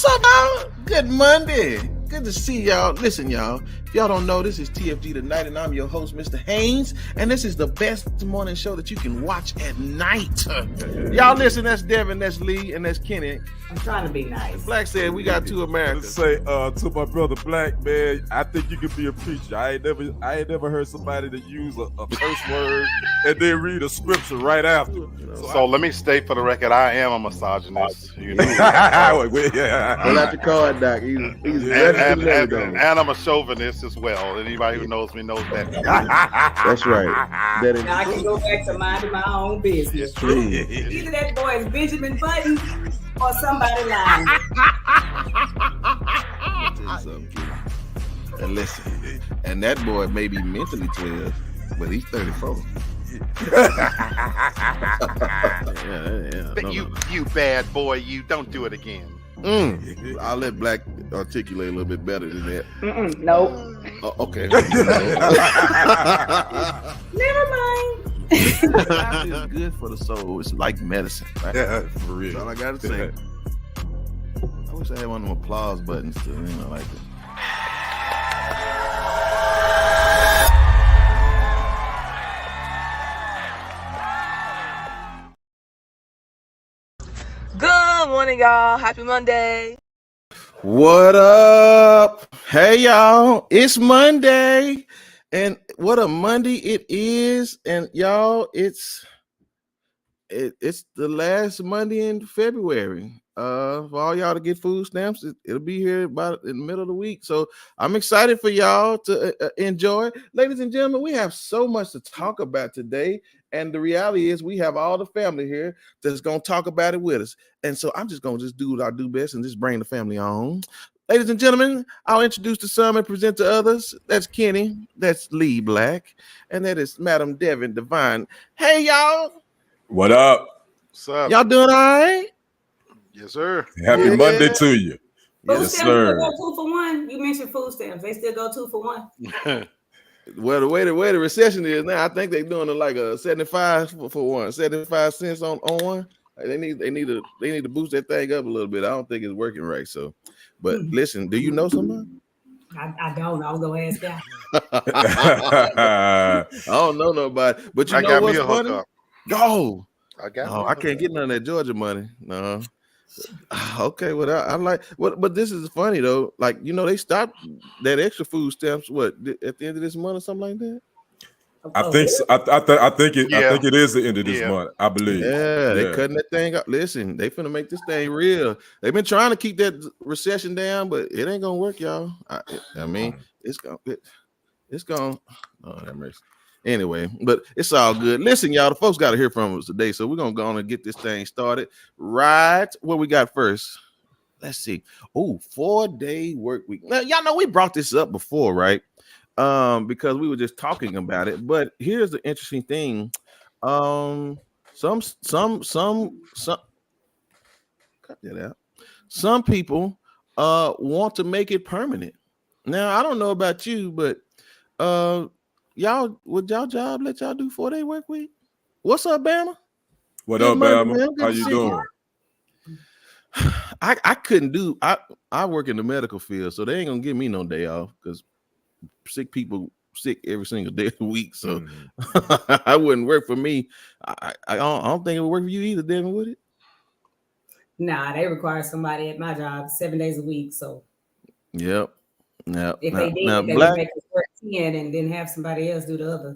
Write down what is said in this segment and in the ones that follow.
What's up, y'all? Good Monday. Good to see y'all. Listen, y'all. If y'all don't know, this is TFG Tonight, and I'm your host, Mr. Haynes. And this is the best morning show that you can watch at night. Y'all listen, that's Devin, that's Lee, and that's Kenny. I'm trying to be nice. Black said we got two Americans. Let's say to my brother Black, man, I think you could be a preacher. I ain't never heard somebody that use a curse word and then read a scripture right after. So let me state for the record, I am a misogynist. You know, Pull out your card, Doc. He's and I'm a chauvinist as well. Anybody who knows me knows that. That's right. That is Now I can go back to minding my own business. It's true. Either that boy is Benjamin Button or somebody lying. And listen, and that boy may be mentally 12, but he's 34. You bad boy, you don't do it again. I'll let Black articulate a little bit better than that. Nope. Okay. Never mind. It's good for the soul. It's like medicine, right? Yeah, for real. That's all I gotta say. I wish I had one of them applause buttons to, like it. Good morning, y'all. Happy Monday. What up? Hey, y'all. It's Monday. And what a Monday it is. And y'all, it's the last Monday in February. For all y'all to get food stamps, it'll be here about in the middle of the week. So I'm excited for y'all to enjoy. Ladies and gentlemen, we have so much to talk about today. And the reality is we have all the family here that's going to talk about it with us. And so I'm just going to do what I do best and just bring the family on. Ladies and gentlemen, I'll introduce to some and present to others. That's Kenny. That's Lee Black. And that is Madam Devin Divine. Hey, y'all. What up? What's up? Y'all doing all right? Yes, sir. Happy Monday to you. Food Yes, stamps sir. still go 2 for 1. You mentioned food stamps. They still go 2 for 1. Well, the way the recession is now, I think they're doing it like a 75 for one, 75 cents on one. They need to boost that thing up a little bit. I don't think it's working right. So, but listen, do you know somebody? I don't. I was gonna ask that. I don't know nobody. But you I know got what's me a funny? hookup. Go. I got. No, I can't get none of that Georgia money. No. Okay, well, I like what, but this is funny though. Like, they stopped that extra food stamps. What, at the end of this month or something like that? I think so. I think it is the end of this month. I believe. Yeah, they cutting that thing up. Listen, they finna make this thing real. They've been trying to keep that recession down, but it ain't gonna work, y'all. I mean, it's gonna. Oh, that mercy. Anyway, but it's all good. Listen, y'all, the folks got to hear from us today, so we're gonna go on and get this thing started. Right, what we got first? Let's see. Oh, 4-day work week. Now, y'all know we brought this up before, right? Because we were just talking about it. But here's the interesting thing. Some cut that out. Some people want to make it permanent. Now, I don't know about you, but y'all, would y'all job let y'all do 4-day work week? What's up, Bama? What Good up, morning, Bama? man. Good How to you see doing? I couldn't do. I work in the medical field, so they ain't gonna give me no day off because sick people sick every single day of the week. So I wouldn't work for me. I don't think it would work for you either, Devin, would it? Nah, they require somebody at my job 7 days a week. So Yep. Now, if they did, they Black, would make us work 10 and then have somebody else do the other.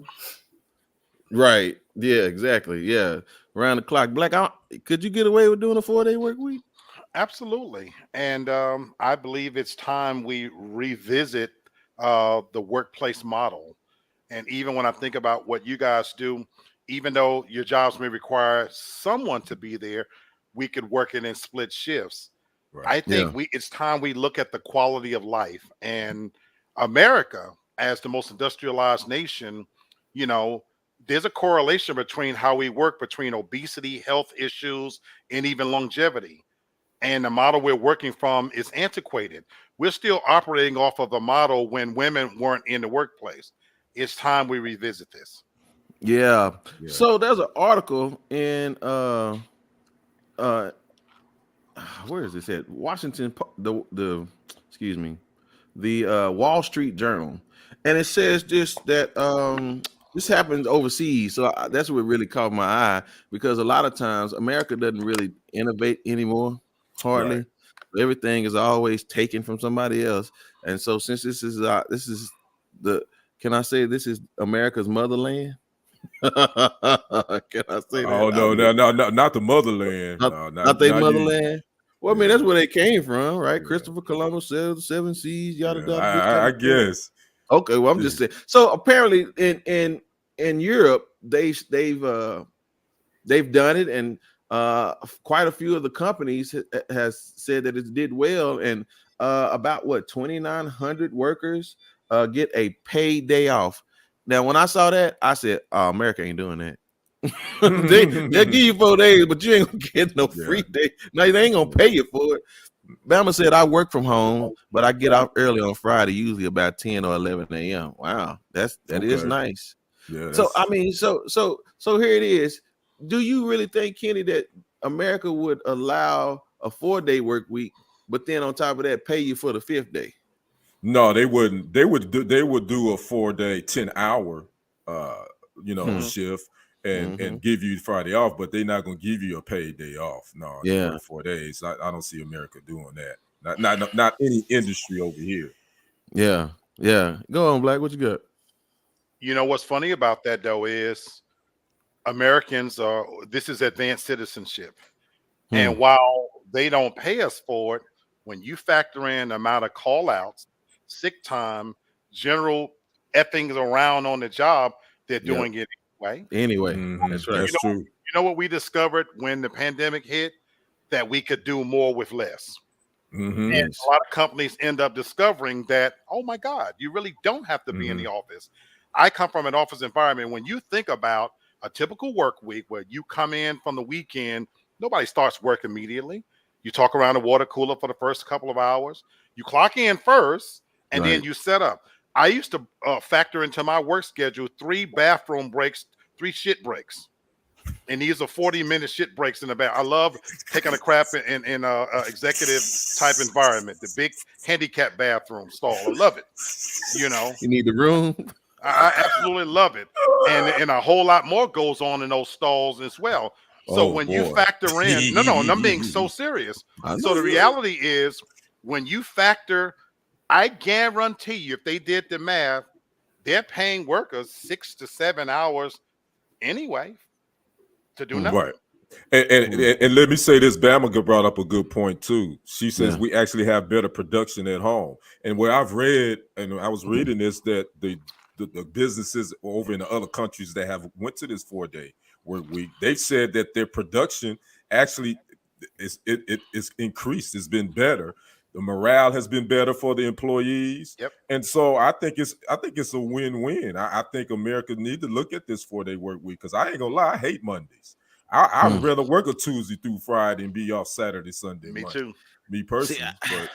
right? Yeah, exactly. Yeah, around the clock. Black, could you get away with doing a 4-day work week? Absolutely. And I believe it's time we revisit the workplace model. And even when I think about what you guys do, even though your jobs may require someone to be there, we could work it in split shifts. Right. I think it's time we look at the quality of life. And America, as the most industrialized nation, there's a correlation between how we work, between obesity, health issues, and even longevity. And the model we're working from is antiquated. We're still operating off of a model when women weren't in the workplace. It's time we revisit this. Yeah. So there's an article in where is this at? Washington, the excuse me, the Wall Street Journal, and it says this happens overseas. So that's what really caught my eye, because a lot of times America doesn't really innovate anymore, hardly. Right. Everything is always taken from somebody else. And so since this is the can I say this is America's motherland? Can I say that? Oh no, not the motherland. Not their you. motherland. Well, I mean, Yeah. that's where they came from, right? Yeah. Christopher Columbus sailed the 7 seas, yada Yeah, yada. this kind I of thing. guess. Okay, well, I'm just saying. So apparently, in Europe, they've done it, and quite a few of the companies has said that it did well, and about 2,900 workers get a paid day off. Now, when I saw that, I said, "Oh, America ain't doing that." They'll give you 4 days, but you ain't gonna get no free day. No, they ain't gonna pay you for it. Bama said, "I work from home, but I get off early on Friday, usually about 10 or 11 a.m." Wow, that is Okay. nice. Yeah. So I mean, so here it is. Do you really think, Kenny, that America would allow a 4-day work week, but then on top of that, pay you for the 5th day? No, they wouldn't. They would do a 4-day, 10-hour shift and give you Friday off, but they're not gonna give you a paid day off. No, you Yeah. work 4 days. I don't see America doing that. Not any industry over here. Yeah. Go on, Black. What you got? You know what's funny about that though is Americans are this is advanced citizenship. And while they don't pay us for it, when you factor in the amount of call outs, sick time, general effings around on the job, they're doing it anyway. Anyway, Mhm. that's right. That's true. You know what we discovered when the pandemic hit? That we could do more with less. Mhm. And a lot of companies end up discovering that, oh my God, you really don't have to be in the office. I come from an office environment. When you think about a typical work week where you come in from the weekend, nobody starts work immediately. You talk around the water cooler for the first couple of hours. You clock in first, and then you set up. I used to factor into my work schedule 3 bathroom breaks, 3 shit breaks. And these are 40-minute shit breaks in the bath. I love taking a crap in executive type environment, the big handicap bathroom stall. I love it. You know, You need the room. I absolutely love it. And a whole lot more goes on in those stalls as well. So Oh, when you boy. factor in, no, and I'm being so serious. So the reality is when you factor, I guarantee you, if they did the math, they're paying workers 6 to 7 hours anyway to do nothing. Right. And let me say this, Bama brought up a good point too. She says we actually have better production at home. And where I've read, and I was reading this, that the businesses over in the other countries that have went to this 4-day work week, they've said that their production actually is increased. It's been better. The morale has been better for the employees. Yep. And so I think it's a win-win. I think America need to look at this 4-day work week, because I ain't gonna lie, I hate Mondays. I'd rather work a Tuesday through Friday and be off Saturday, Sunday. Me Monday. too. Me personally, but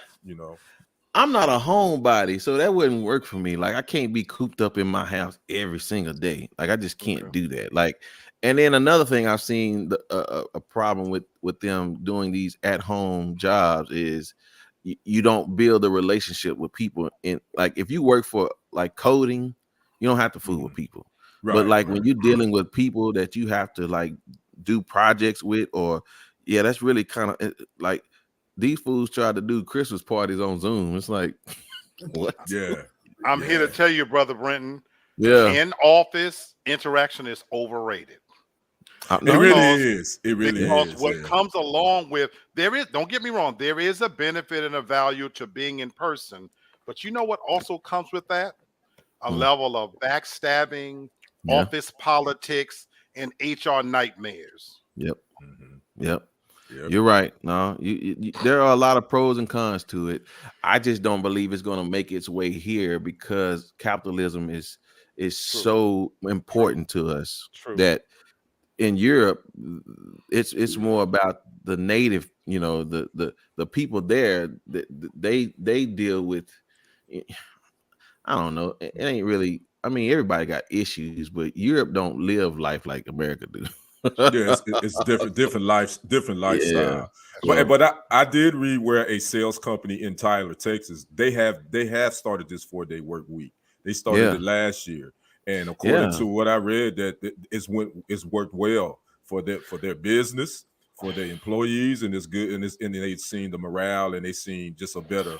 I'm not a homebody, so that wouldn't work for me. Like, I can't be cooped up in my house every single day. Like, I just can't do that. Like, and then another thing I've seen a problem with them doing these at-home jobs is you don't build a relationship with people. In like, if you work for like coding, you don't have to fool with people. But like when you're dealing with people that you have to like do projects with, or that's really kind of like these fools tried to do Christmas parties on Zoom. It's like, what? Yeah. I'm here to tell you, Brother Brenton, Yeah. in office interaction is overrated. It really is. It really Because is. what comes along with don't get me wrong, there is a benefit and a value to being in person. But you know what also comes with that? A level of backstabbing, office politics, and HR nightmares. Yep. You're right. No, you there are a lot of pros and cons to it. I just don't believe it's going to make its way here because capitalism is so important to us that in Europe it's more about the native, the people there that they deal with. I don't know. It ain't really. I mean, everybody got issues, but Europe don't live life like America do. Yeah, it's different lifestyle. Yeah. But I did read where a sales company in Tyler, Texas, they have started this 4-day work week. They started it last year, and according to what I read, that it's worked well for their business, for their employees, and it's good, and they've seen the morale, and they've seen just a better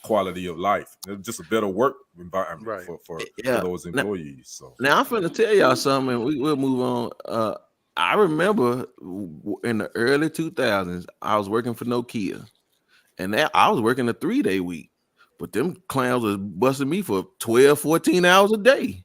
quality of life, just a better work environment for those employees. So now I'm finna tell y'all something, and we'll move on. I remember in the early 2000s, I was working for Nokia, and I was working a 3-day week, but them clowns was busting me for 12, 14 hours a day.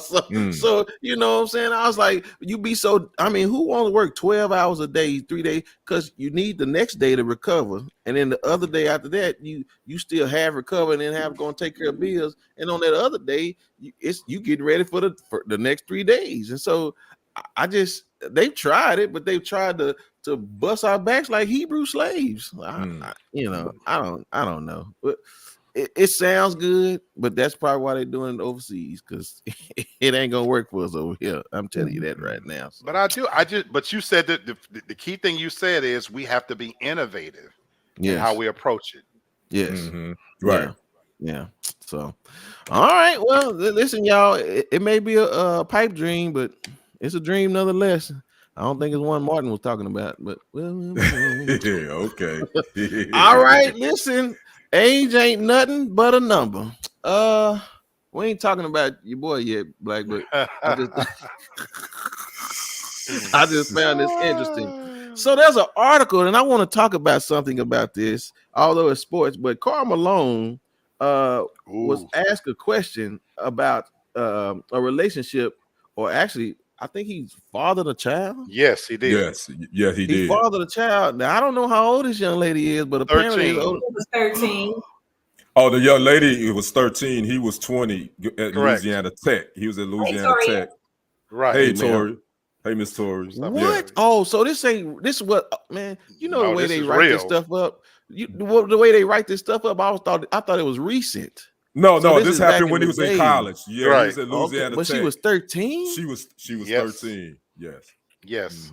So you know what I'm saying? I was like, who wants to work 12 hours a day, 3 days? Because you need the next day to recover, and then the other day after that, you still have recovered and then have going to take care of bills, and on that other day, you getting ready for the next 3 days. And so they've tried it, but they've tried to bust our backs like Hebrew slaves. I don't know, but it sounds good, but that's probably why they're doing it overseas, because it ain't gonna work for us over here. I'm telling you that right now. So. But you said that the key thing you said is we have to be innovative in how we approach it. Yes. Right. Yeah. So, all right. Well, listen, y'all. It may be a pipe dream, but it's a dream nonetheless. I don't think it's one Martin was talking about, but yeah, okay. All right, listen. Age ain't nothing but a number. We ain't talking about your boy yet, Black, but I just found this interesting. So there's an article, and I want to talk about something about this, although it's sports. But Karl Malone was asked a question about a relationship, or actually, I think he fathered a child. Yes, he did. Yes, yeah, he did. He fathered a child. Now I don't know how old this young lady is, but apparently it was 13. Oh, the young lady, it was 13. He was 20 at Louisiana Tech. He was at Louisiana Tech. Right. Hey, Tori. Hey, Miss Tori. What? Yeah. Oh, so this is what, man, you know, the way they write this stuff up. The way they write this stuff up, I thought it was recent. No, this happened when he was in college. Yeah, right. He was at Louisiana Tech. But she was 13? She was 13. Yes. Yes.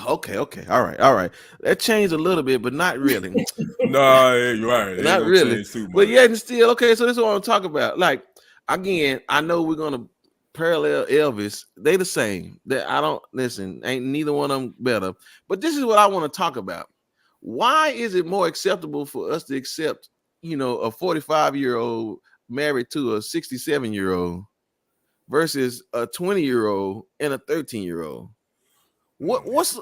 Okay. All right. That changed a little bit, but not really. No, you're right. Not really. But yeah, still okay. So this is what I'm talking about. Like, again, I know we're gonna parallel Elvis. They the same. That I don't listen. Ain't neither one of them better. But this is what I want to talk about. Why is it more acceptable for us to accept, a 45-year-old married to a 67-year-old versus a 20-year-old and a 13-year-old? What's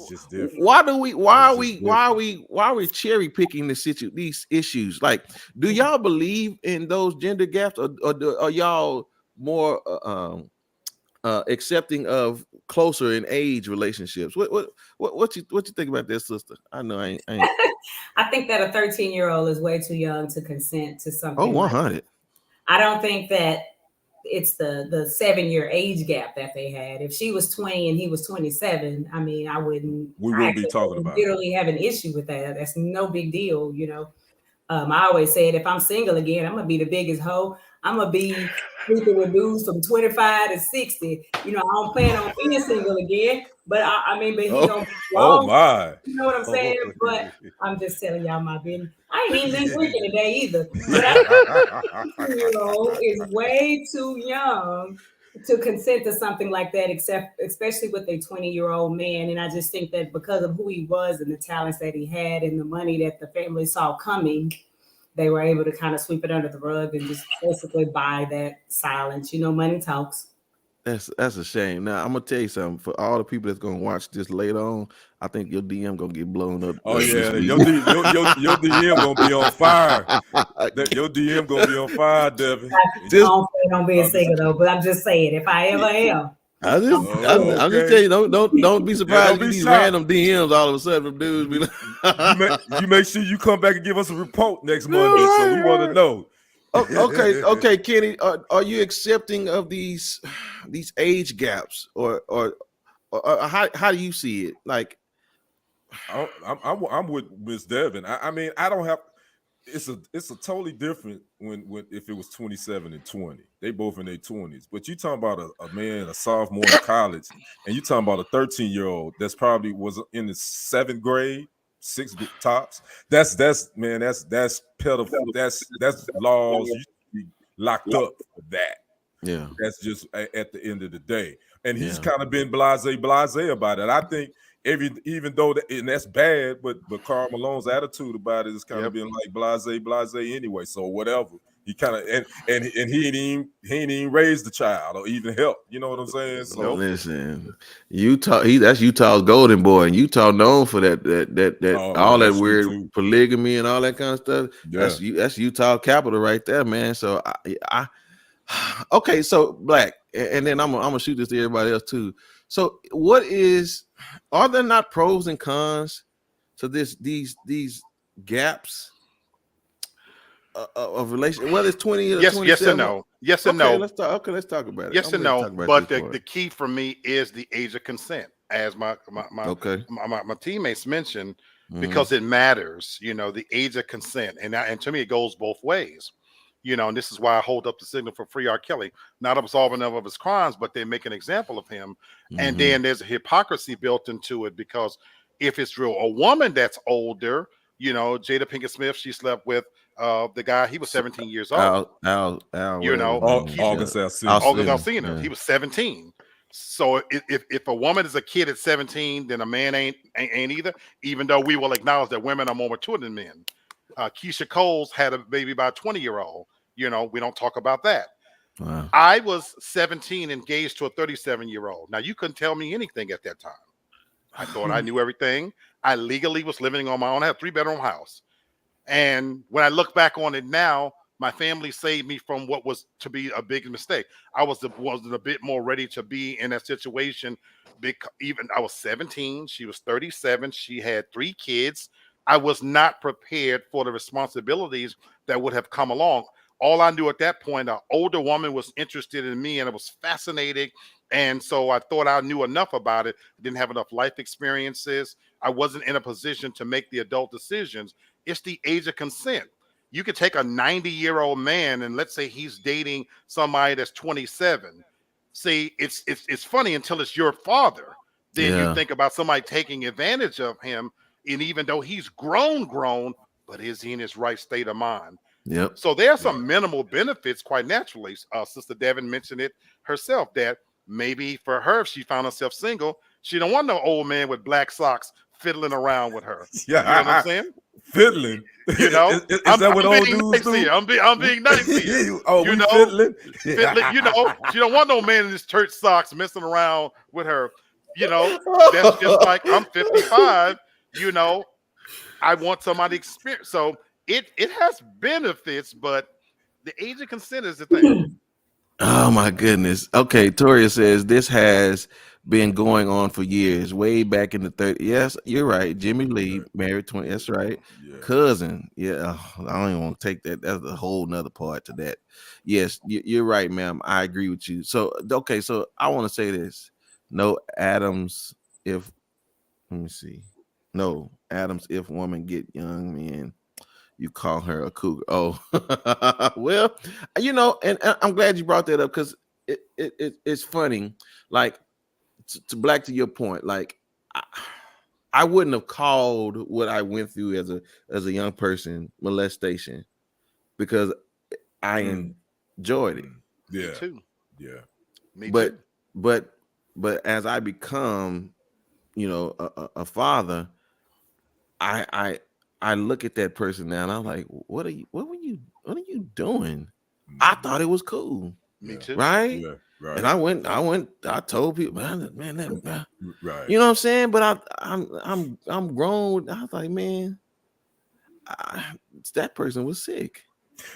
just different. Why are we cherry picking these issues? Like, do y'all believe in those gender gaps, or are y'all more accepting of closer in age relationships? What you think about this, sister? I know I ain't. I think that a 13-year-old is way too young to consent to something. Oh, 100. I don't think that it's the 7-year age gap that they had. If she was 20 and he was 27, I mean, we wouldn't be talking about it. Literally have an issue with that. That's no big deal, I always said, if I'm single again, I'm gonna be the biggest hoe. I'm gonna be sleeping with dudes from 25 to 60. I don't plan on being single again, but but he don't be wrong. Oh my. You know what I'm saying? But I'm just telling y'all my business. I ain't even been drinking today either. But is way too young to consent to something like that, especially with a 20-year-old man. And I just think that because of who he was and the talents that he had and the money that the family saw coming, they were able to kind of sweep it under the rug and just basically buy that silence. Money talks. That's a shame. Now I'm gonna tell you something. For all the people that's gonna watch this later on, I think your DM gonna get blown up. Oh yeah, your DM gonna be on fire. Your DM gonna be on fire, Devin. I don't plan on being single though, but I'm just saying, if I ever am. I'm just telling you, don't be surprised if these random DMs all of a sudden from dudes be like, you make sure you come back and give us a report next Monday, so we want to know. Okay, Kenny, are you accepting of these age gaps, or how do you see it? Like, I'm with Miss Devin. I mean, I don't have. it's a totally different when if it was 27 and 20. They both in their 20s. But you talking about a man, a sophomore in college, and you talking about a 13-year-old that's probably was in the 7th grade, 6 tops. That's pedophile. That's laws. You should be locked up for that. Yeah. That's just at the end of the day. And he's kind of been blase about it. I think even though and that's bad, but Karl Malone's attitude about it is kind of being like blase anyway. So whatever. He kind of and he ain't even raised the child or even helped. You know what I'm saying? So listen, Utah, that's Utah's golden boy, and Utah known for that all that weird polygamy and all that kind of stuff. Yeah. That's Utah capital right there, man. So I okay, so Black, and then I'm gonna shoot this to everybody else too. So are there not pros and cons to these gaps of relation, whether it's 20 or 27? Yes and no. Yes and no. Let's talk about it. Yes and no. But the key for me is the age of consent, as my teammates mentioned, because it matters. You know, the age of consent, and to me, it goes both ways. You know, and this is why I hold up the signal for Free R. Kelly, not absolving him of his crimes, but they make an example of him. And then there's a hypocrisy built into it, because if it's real, a woman that's older, you know, Jada Pinkett Smith, she slept with the guy, he was 17 years old. August Alsina. He was 17. So if a woman is a kid at 17, then a man ain't either, even though we will acknowledge that women are more mature than men. Keisha Coles had a baby by a 20-year-old. You know, we don't talk about that. Wow. I was 17, engaged to a 37-year-old. Now, you couldn't tell me anything at that time. I thought I knew everything. I legally was living on my own. I had a 3-bedroom house. And when I look back on it now, my family saved me from what was to be a big mistake. I wasn't a bit more ready to be in that situation. Even I was 17. She was 37. She had 3 kids. I was not prepared for the responsibilities that would have come along. All I knew at that point, an older woman was interested in me, and it was fascinating. And so I thought I knew enough about it. I didn't have enough life experiences. I wasn't in a position to make the adult decisions. It's the age of consent. You could take a 90-year-old man, and let's say he's dating somebody that's 27. See, it's funny until it's your father. Then you think about somebody taking advantage of him. And even though he's grown, but is he in his right state of mind? Yep. So there are some minimal benefits, quite naturally. Sister Devin mentioned it herself, that maybe for her, if she found herself single, she don't want no old man with black socks fiddling around with her. Yeah, you know what I'm saying? Fiddling. You know, is that what old dudes do? I'm being nice to you. You know, fiddling. You know, she don't want no man in his church socks messing around with her. You know, that's just like I'm 55. You know, I want somebody experience. So it has benefits, but the age of consent is the thing. Oh my goodness. Okay, Toria says this has been going on for years, way back in the 30s. Yes, you're right. Jimmy Lee married 20. That's right. Yeah. Cousin. Yeah, I don't even want to take that. That's a whole nother part to that. Yes, you're right, ma'am. I agree with you. So okay, so I want to say this. No Adams if woman get young men, you call her a cougar. Oh, well, you know, and I'm glad you brought that up, because it's funny. Like, to Black, to your point, like I wouldn't have called what I went through as a young person molestation, because I enjoyed it. Yeah, me too. Yeah, me too. But as I become, you know, a father, I look at that person now and I'm like, what are you doing? I thought it was cool. Me too. Right? Yeah, right. And I told people, man, right. You know what I'm saying? But I'm grown. I was like, man, that person was sick.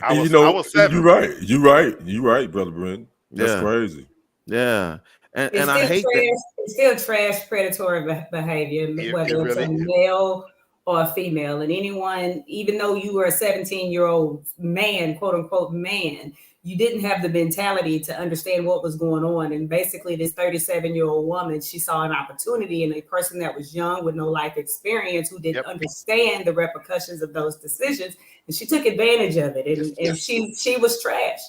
I was 7. You're right, Brother Brent. That's crazy. Yeah. And I hate that. It's still trash predatory behavior, whether it's a male or a female. And anyone, even though you were a 17-year-old man, quote unquote man, you didn't have the mentality to understand what was going on. And basically, this 37-year-old woman, she saw an opportunity in a person that was young with no life experience, who didn't understand the repercussions of those decisions, and she took advantage of it. And she was trash.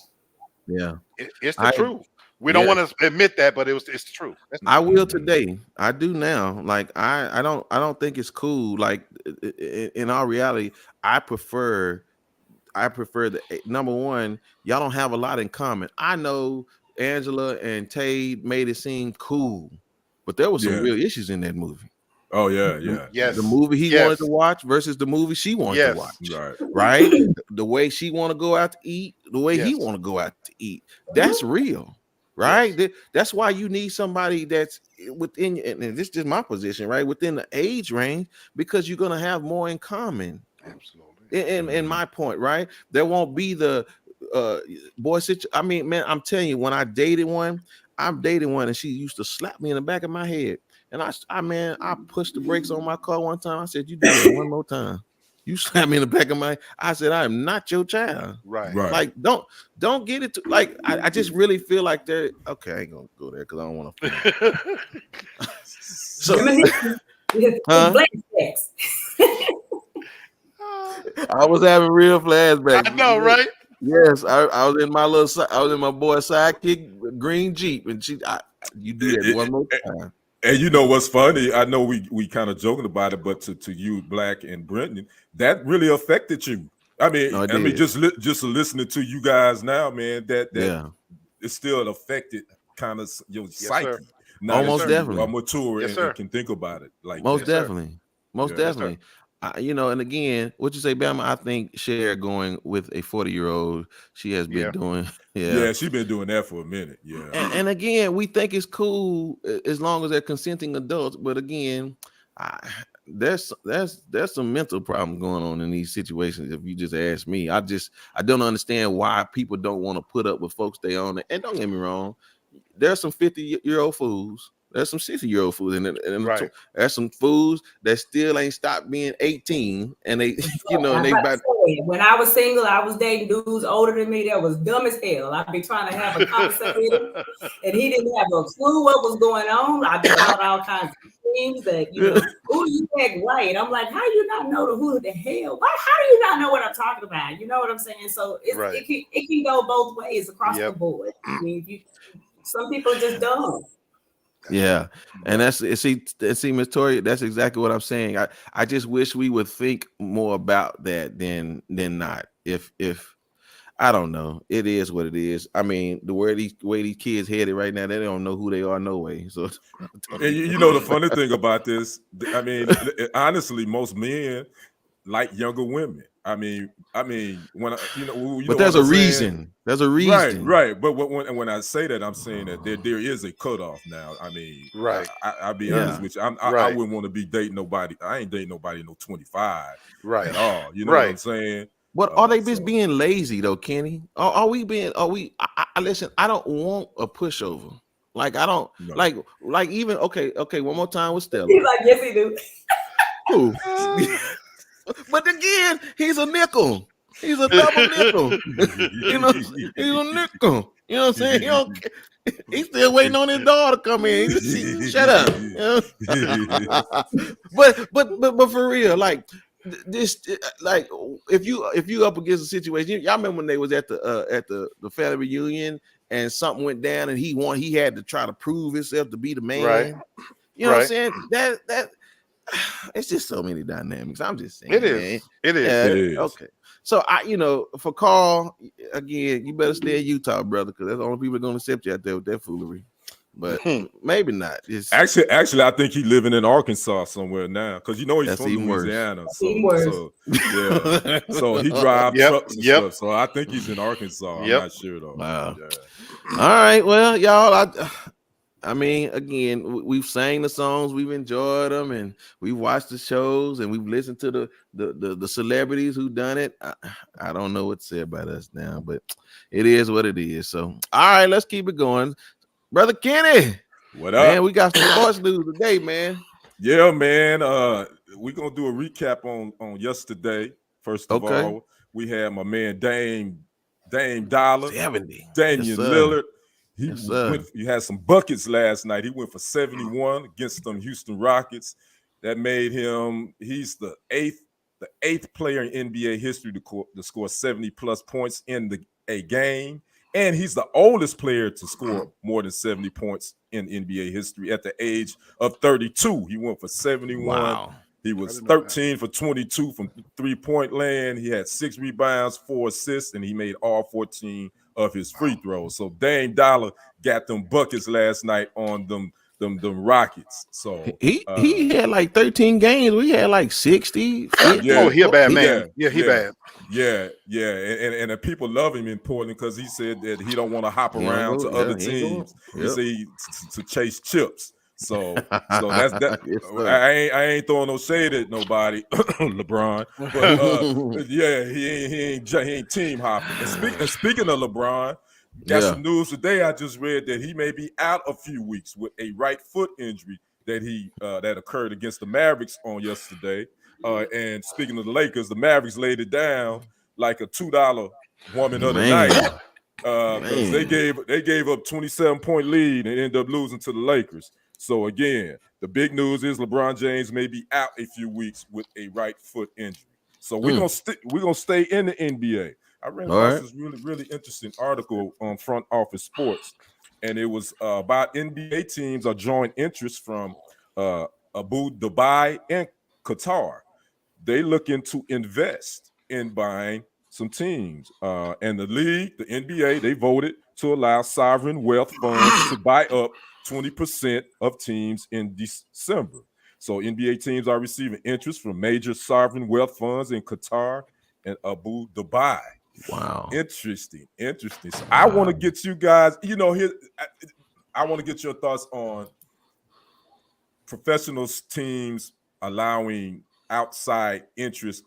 Yeah, it's the truth. We don't want to admit that, but it's the truth. I will today. I do now. Like I don't think it's cool. Like in our reality, I prefer the number one. Y'all don't have a lot in common. I know Angela and Tay made it seem cool, but there was some real issues in that movie. Oh yeah. Yes. The movie he wanted to watch versus the movie she wanted to watch. Right. The way she want to go out to eat, the way he want to go out to eat. That's real. Right. Yes. That's why you need somebody that's within, and this is just my position, right, within the age range, because you're gonna have more in common. Absolutely. In my point, right? There won't be the boy situation. I mean, man, I'm telling you, when I dated one, and she used to slap me in the back of my head. And I pushed the brakes on my car one time. I said, "You do it one more time. You slap me in the back of my." I said, "I am not your child." Right. Like, don't get it to like. I just really feel like they're okay. I ain't gonna go there because I don't want to. So, flashbacks. I was having real flashbacks. I know, right? Yes, I was in my boy's sidekick green Jeep, and you do that one more time. And you know what's funny? I know we kind of joking about it, but to you, Black and Brenton, that really affected you. I mean, just listening to you guys now, man, that it still affected kind of your psyche. Sir. Now almost definitely. Are mature and can think about it like most that. definitely, most definitely. And again, what you say, Bama? I think Cher going with a 40-year-old, she has been doing. Yeah, she's been doing that for a minute. Yeah, and again, we think it's cool as long as they're consenting adults. But again, there's some mental problems going on in these situations. If you just ask me, I don't understand why people don't want to put up with folks they own. And don't get me wrong, there's some 50-year-old fools. There's some 60-year-old fools, and there's some fools that still ain't stopped being 18, and they, and they. When I was single, I was dating dudes older than me that was dumb as hell. I'd be trying to have a conversation with him, and he didn't have a clue what was going on. I thought all kinds of things that ooh, you act right. I'm like, how do you not know who the hell? How do you not know what I'm talking about? You know what I'm saying? So it can go both ways across the board. I mean, some people are just dumb. Yeah, and see, Miss Tori, that's exactly what I'm saying. I just wish we would think more about that than not. If I don't know, it is what it is. I mean, the way these kids headed right now, they don't know who they are no way. So, and you know the funny thing about this, I mean, honestly, most men like younger women. I mean, when but there's a reason. There's a reason, right. But when I say that, I'm saying that there is a cutoff now. I mean, I'll be honest with you. I wouldn't want to be dating nobody. I ain't dating nobody no 25, at all. You know what I'm saying? But are they just being lazy though, Kenny? Are we being? Are we? Listen, I don't want a pushover. Like I don't like even okay. One more time with Stella. He's like, yes, he do. Who? But again, he's a nickel. He's a double nickel. He's a nickel. You know what I'm saying? He's still waiting on his daughter to come in. Shut up. But for real, like this, like if you up against a situation, y'all remember when they was at the family reunion and something went down and he had to try to prove himself to be the man. Right. You know what I'm saying? That. It's just so many dynamics. I'm just saying. It is. It is. Okay. So for Carl, again, you better stay in Utah, brother, because that's the only people going to accept you out there with that foolery. But maybe not. Actually, I think he's living in Arkansas somewhere now, because he's from Louisiana. So so he drives trucks and stuff. So I think he's in Arkansas. I'm not sure though. Wow. Yeah. All right. Well, y'all, I mean, again, we've sang the songs, we've enjoyed them, and we've watched the shows, and we've listened to the celebrities who done it. I don't know what to say about us now, but it is what it is. So, all right, let's keep it going. Brother Kenny, what up? Man, we got some sports news today, man. Yeah, man. We're going to do a recap on yesterday. First of all, we had my man Dame Dame Dollar, 70. Damian Yes, sir. Lillard. He had some buckets last night. He went for 71 against them Houston Rockets. That made him, he's the eighth player in NBA history to score 70 plus points in a game. And he's the oldest player to score more than 70 points in NBA history at the age of 32. He went for 71. Wow. He was 13 for 22 from three-point land. He had 6 rebounds, 4 assists, and he made all 14 of his free throws. So Dame Dollar got them buckets last night on them Rockets. So he had like 13 games. We had like 60. 50. Oh, he a bad man. Yeah, he bad. Yeah. And the people love him in Portland because he said that he don't want to hop around to other teams. He said to chase chips. So that's that. Yes, I ain't throwing no shade at nobody, LeBron. But yeah, he ain't team hopping. And speaking of LeBron, got some news today. I just read that he may be out a few weeks with a right foot injury that occurred against the Mavericks on yesterday. And speaking of the Lakers, the Mavericks laid it down like a $2 woman of the night. Because they gave up 27-point lead and ended up losing to the Lakers. So again, the big news is LeBron James may be out a few weeks with a right foot injury. So we're gonna stay in the NBA. I ran across this really interesting article on Front Office Sports, and it was about NBA teams are showing interest from Abu Dhabi and Qatar. They looking to invest in buying some teams, and the league, the NBA, they voted to allow sovereign wealth funds to buy up 20% of teams in December. So NBA teams are receiving interest from major sovereign wealth funds in Qatar and Abu Dhabi. Wow. Interesting. So I want to get you guys, I want to get your thoughts on professional teams allowing outside interest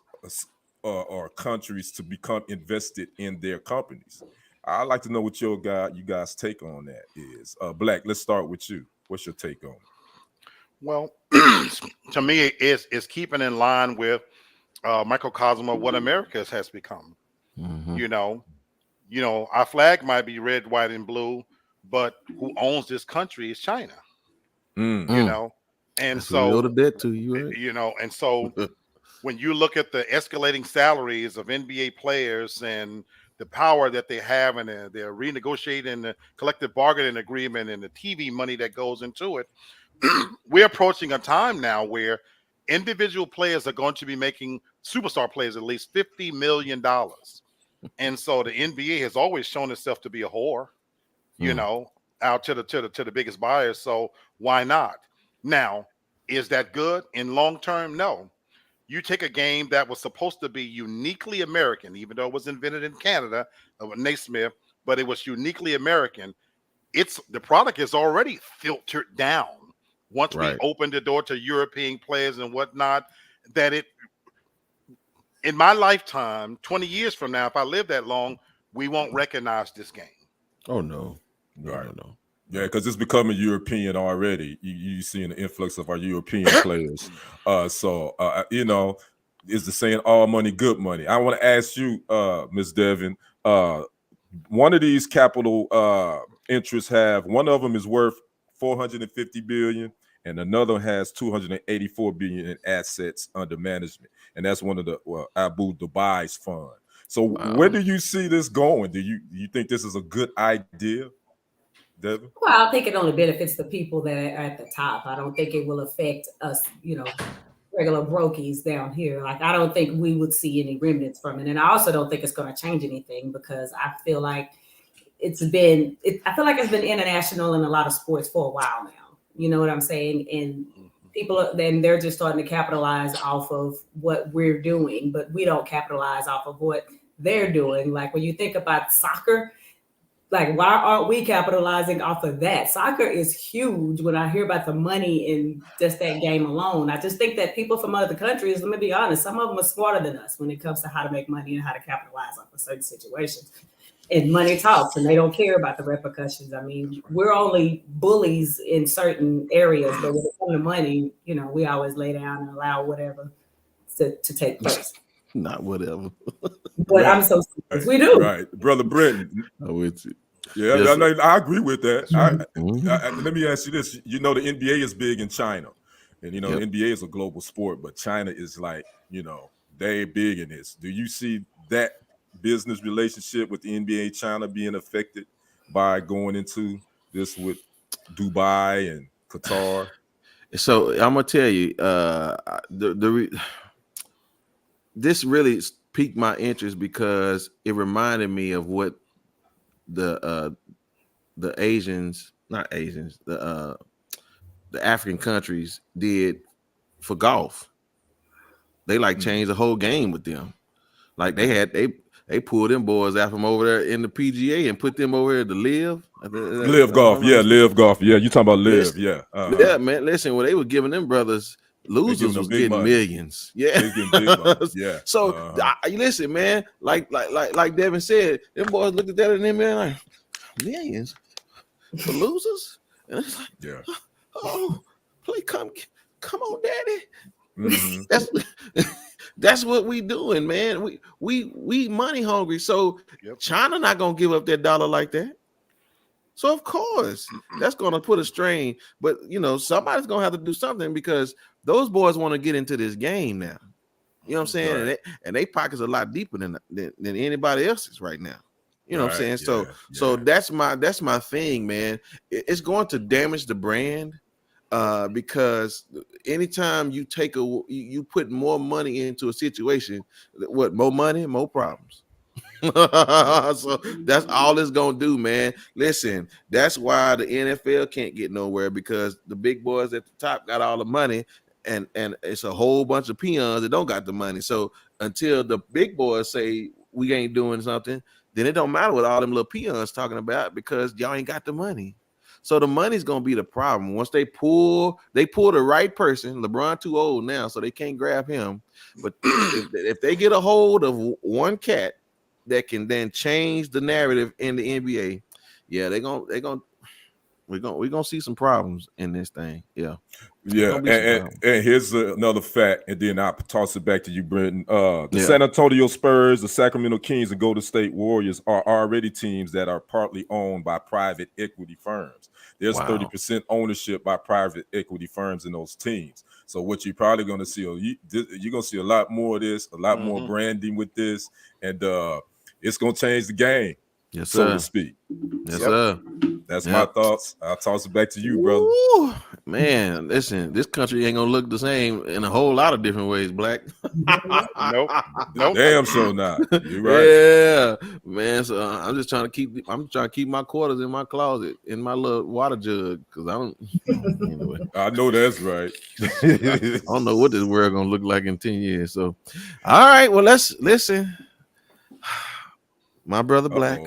or countries to become invested in their companies. I'd like to know what you guys' take on that is. Black, let's start with you. What's your take on it? Well, to me, it's keeping in line with microcosm of what America has become. Mm-hmm. Our flag might be red, white, and blue, but who owns this country is China. And that's so a little bit to you, right? And so when you look at the escalating salaries of NBA players and the power that they have, and they're renegotiating the collective bargaining agreement and the TV money that goes into it, we're approaching a time now where individual players are going to be making, superstar players, at least $50 million. And so the NBA has always shown itself to be a whore, out to the biggest buyers. So why not? Now, is that good in long term? No. You take a game that was supposed to be uniquely American, even though it was invented in Canada, Naismith, but it was uniquely American. The product is already filtered down. Once we open the door to European players and whatnot, that in my lifetime, 20 years from now, if I live that long, we won't recognize this game. Oh, no. Right. No. Yeah, because it's becoming European already. You seeing the influx of our European players. Is the saying all money, good money. I want to ask you, Ms. Devin, one of these capital interests one of them is worth $450 billion, and another has $284 billion in assets under management. And that's one of the Abu Dhabi's fund. So where do you see this going? Do you think this is a good idea? Devin? Well, I think it only benefits the people that are at the top. I don't think it will affect us, regular brokies down here. Like, I don't think we would see any remnants from it. And I also don't think it's going to change anything, because I feel like it's been international in a lot of sports for a while now. You know what I'm saying? And they're just starting to capitalize off of what we're doing, but we don't capitalize off of what they're doing. Like, when you think about soccer, like, why aren't we capitalizing off of that? Soccer is huge. When I hear about the money in just that game alone, I just think that people from other countries, let me be honest, some of them are smarter than us when it comes to how to make money and how to capitalize off of certain situations. And money talks, and they don't care about the repercussions. I mean, we're only bullies in certain areas, but when it comes to money, we always lay down and allow whatever to take place. Not whatever. But I'm so serious. We do. Right, brother Brenton. I'm with you. Yeah, Yes, I agree with that. Mhm. Let me ask you this: you know, the NBA is big in China, and you know, Yep. the NBA is a global sport, but China is like, you know, they big in this. Do you see that business relationship with the NBA China being affected by going into this with Dubai and Qatar? So I'm gonna tell you, this really piqued my interest because it reminded me of what the Asians, not Asians, the African countries did for golf. They like changed the whole game with them. Like they pulled them boys out from over there in the PGA and put them over here to live. Live golf, yeah, live golf, yeah. You talking about live, Listen, yeah, yeah, man. Listen, when they were giving them brothers, losers giving them was big getting money. millions. Yeah, They getting big money, yeah. So listen, man. Like Devin said, them boys looked at that and them man like millions for losers, and it's like, yeah. Oh, play, come on, daddy. Mhm. That's what we doing, man. We money hungry. So China not gonna give up that dollar like that. So of course that's gonna put a strain. But you know, somebody's gonna have to do something because those boys want to get into this game now. You know what I'm saying? Right. And they pockets a lot deeper than anybody else's right now. You know what I'm saying? Right, So that's my thing, man. It's going to damage the brand. Because anytime you you put more money into a situation, what more money, more problems. So that's all it's gonna do, man. Listen, that's why the NFL can't get nowhere because the big boys at the top got all the money, and it's a whole bunch of peons that don't got the money. So until the big boys say we ain't doing something, then it don't matter what all them little peons talking about because y'all ain't got the money. So the money's gonna be the problem. Once they pull the right person. LeBron too old now, so they can't grab him. But if they get a hold of one cat that can then change the narrative in the NBA, yeah, we're gonna see some problems in this thing. Yeah. And here's another fact, and then I'll toss it back to you, Brenton. The San Antonio Spurs, the Sacramento Kings, and Golden State Warriors are already teams that are partly owned by private equity firms. There's 30% ownership by private equity firms in those teams. So what you're probably going to see, you're going to see a lot more of this, a lot more branding with this, and it's going to change the game, so to speak. Yes, sir. That's my thoughts. I'll toss it back to you, brother. Ooh, man, listen, this country ain't gonna look the same in a whole lot of different ways, Black. Nope. Damn sure not. You're right. Yeah, man. So I'm trying to keep my quarters in my closet in my little water jug because I don't. Anyway, I know that's right. I don't know what this world gonna look like in 10 years. So, all right. Well, let's listen. My brother Black.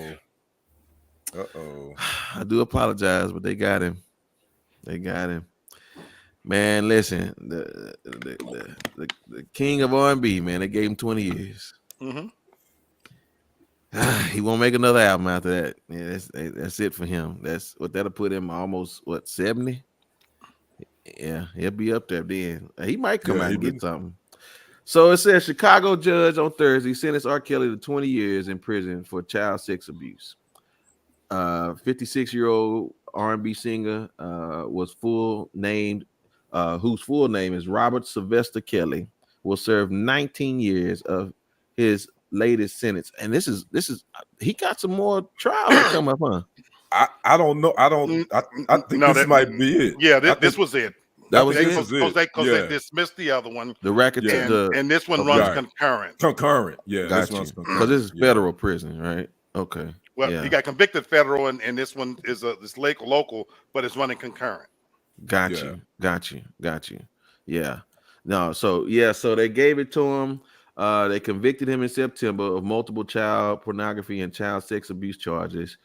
I do apologize, but they got him. Man, listen, the king of R&B, man, they gave him 20 years. He won't make another album after that. Yeah, that's it for him. That's what that'll put him almost 70. Yeah, he'll be up there then. He might come out and get something. So it says Chicago judge on Thursday sentenced R. Kelly to 20 years in prison for child sex abuse. 56-year-old R&B singer whose full name is Robert Sylvester Kelly, will serve 19 years of his latest sentence. And this is he got some more trials to come up, huh? I don't know. I think this might be it. Yeah, this was it. That was because they dismissed the other one. The record, and this one runs concurrent. Yeah, because this is federal prison, right? Okay. Well, he got convicted federal, and this one is this local, but it's running concurrent. Got you. Yeah. No, so they gave it to him. They convicted him in September of multiple child pornography and child sex abuse charges.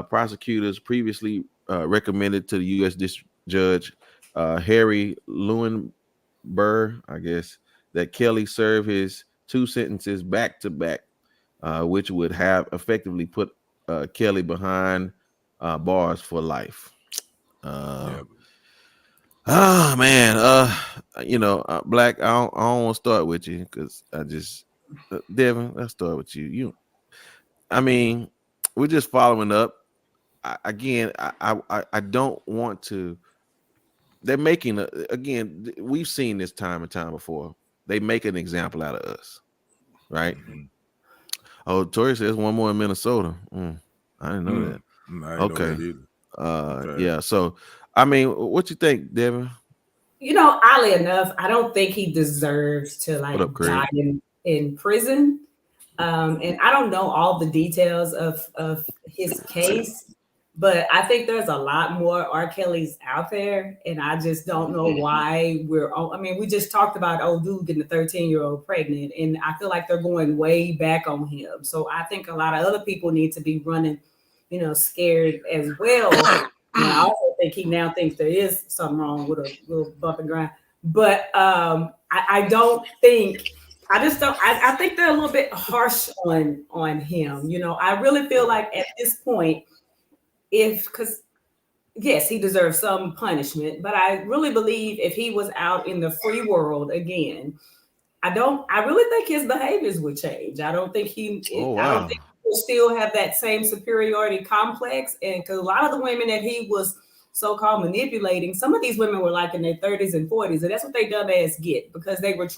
Prosecutors previously recommended to the U.S. District Judge Harry Leuenberg, I guess, that Kelly serve his 2 sentences back to back, which would have effectively put Kelly behind bars for life. Man, Black, I don't want to start with you because Devin, let's start with you. I mean, we're just following up. I don't want to. They're making again. We've seen this time and time before. They make an example out of us, right? Mhm. Oh, Tori says one more in Minnesota. I didn't know that. I didn't know that either. Okay. Yeah. So, I mean, what you think, Devin? Oddly enough, I don't think he deserves to What up, Craig? die in prison. And I don't know all the details of his case, but I think there's a lot more R. Kelly's out there, and I just don't know why we just talked about old dude getting a 13-year-old pregnant, and I feel like they're going way back on him. So I think a lot of other people need to be running, scared as well. And I also think he now thinks there is something wrong with a little bump and grind. But I don't think. I think they're a little bit harsh on him. I really feel like at this point, because yes, he deserves some punishment, but I really believe if he was out in the free world again, I really think his behaviors would change. I don't think I don't think he will still have that same superiority complex. And because a lot of the women that he was so-called manipulating, some of these women were like in their 30s and 40s, and that's what they dumbass get, because they were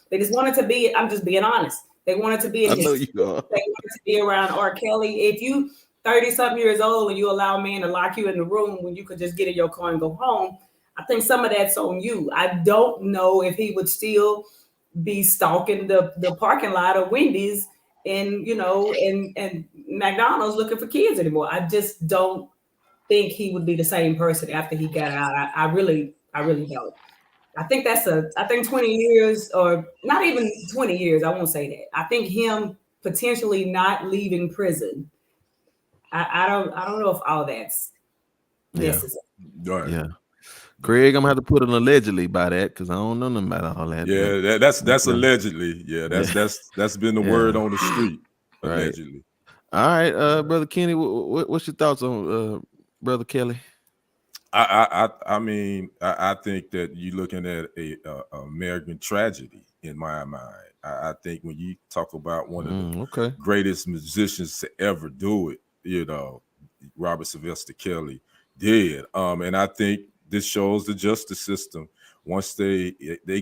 they just wanted to be, I'm just being honest. They wanted to be in I know you are. They wanted to be around R. Kelly. If you 30-something years old and you allow a man to lock you in the room when you could just get in your car and go home, I think some of that's on you. I don't know if he would still be stalking the parking lot of Wendy's and and McDonald's looking for kids anymore. I just don't think he would be the same person after he got out. I really don't. I think 20 years, or not even 20 years. I won't say that. I think him potentially not leaving prison. I don't know if all that's necessary. Right. Yeah. Craig, I'm gonna have to put an allegedly by that because I don't know nothing about all that. Yeah, that's allegedly. Yeah, that's been the word on the street. Allegedly. All right, Brother Kenny, what's your thoughts on Brother Kelly? I mean, I think that you're looking at a American tragedy in my mind. I think when you talk about one of the greatest musicians to ever do it, Robert Sylvester Kelly did. And I think this shows the justice system. Once they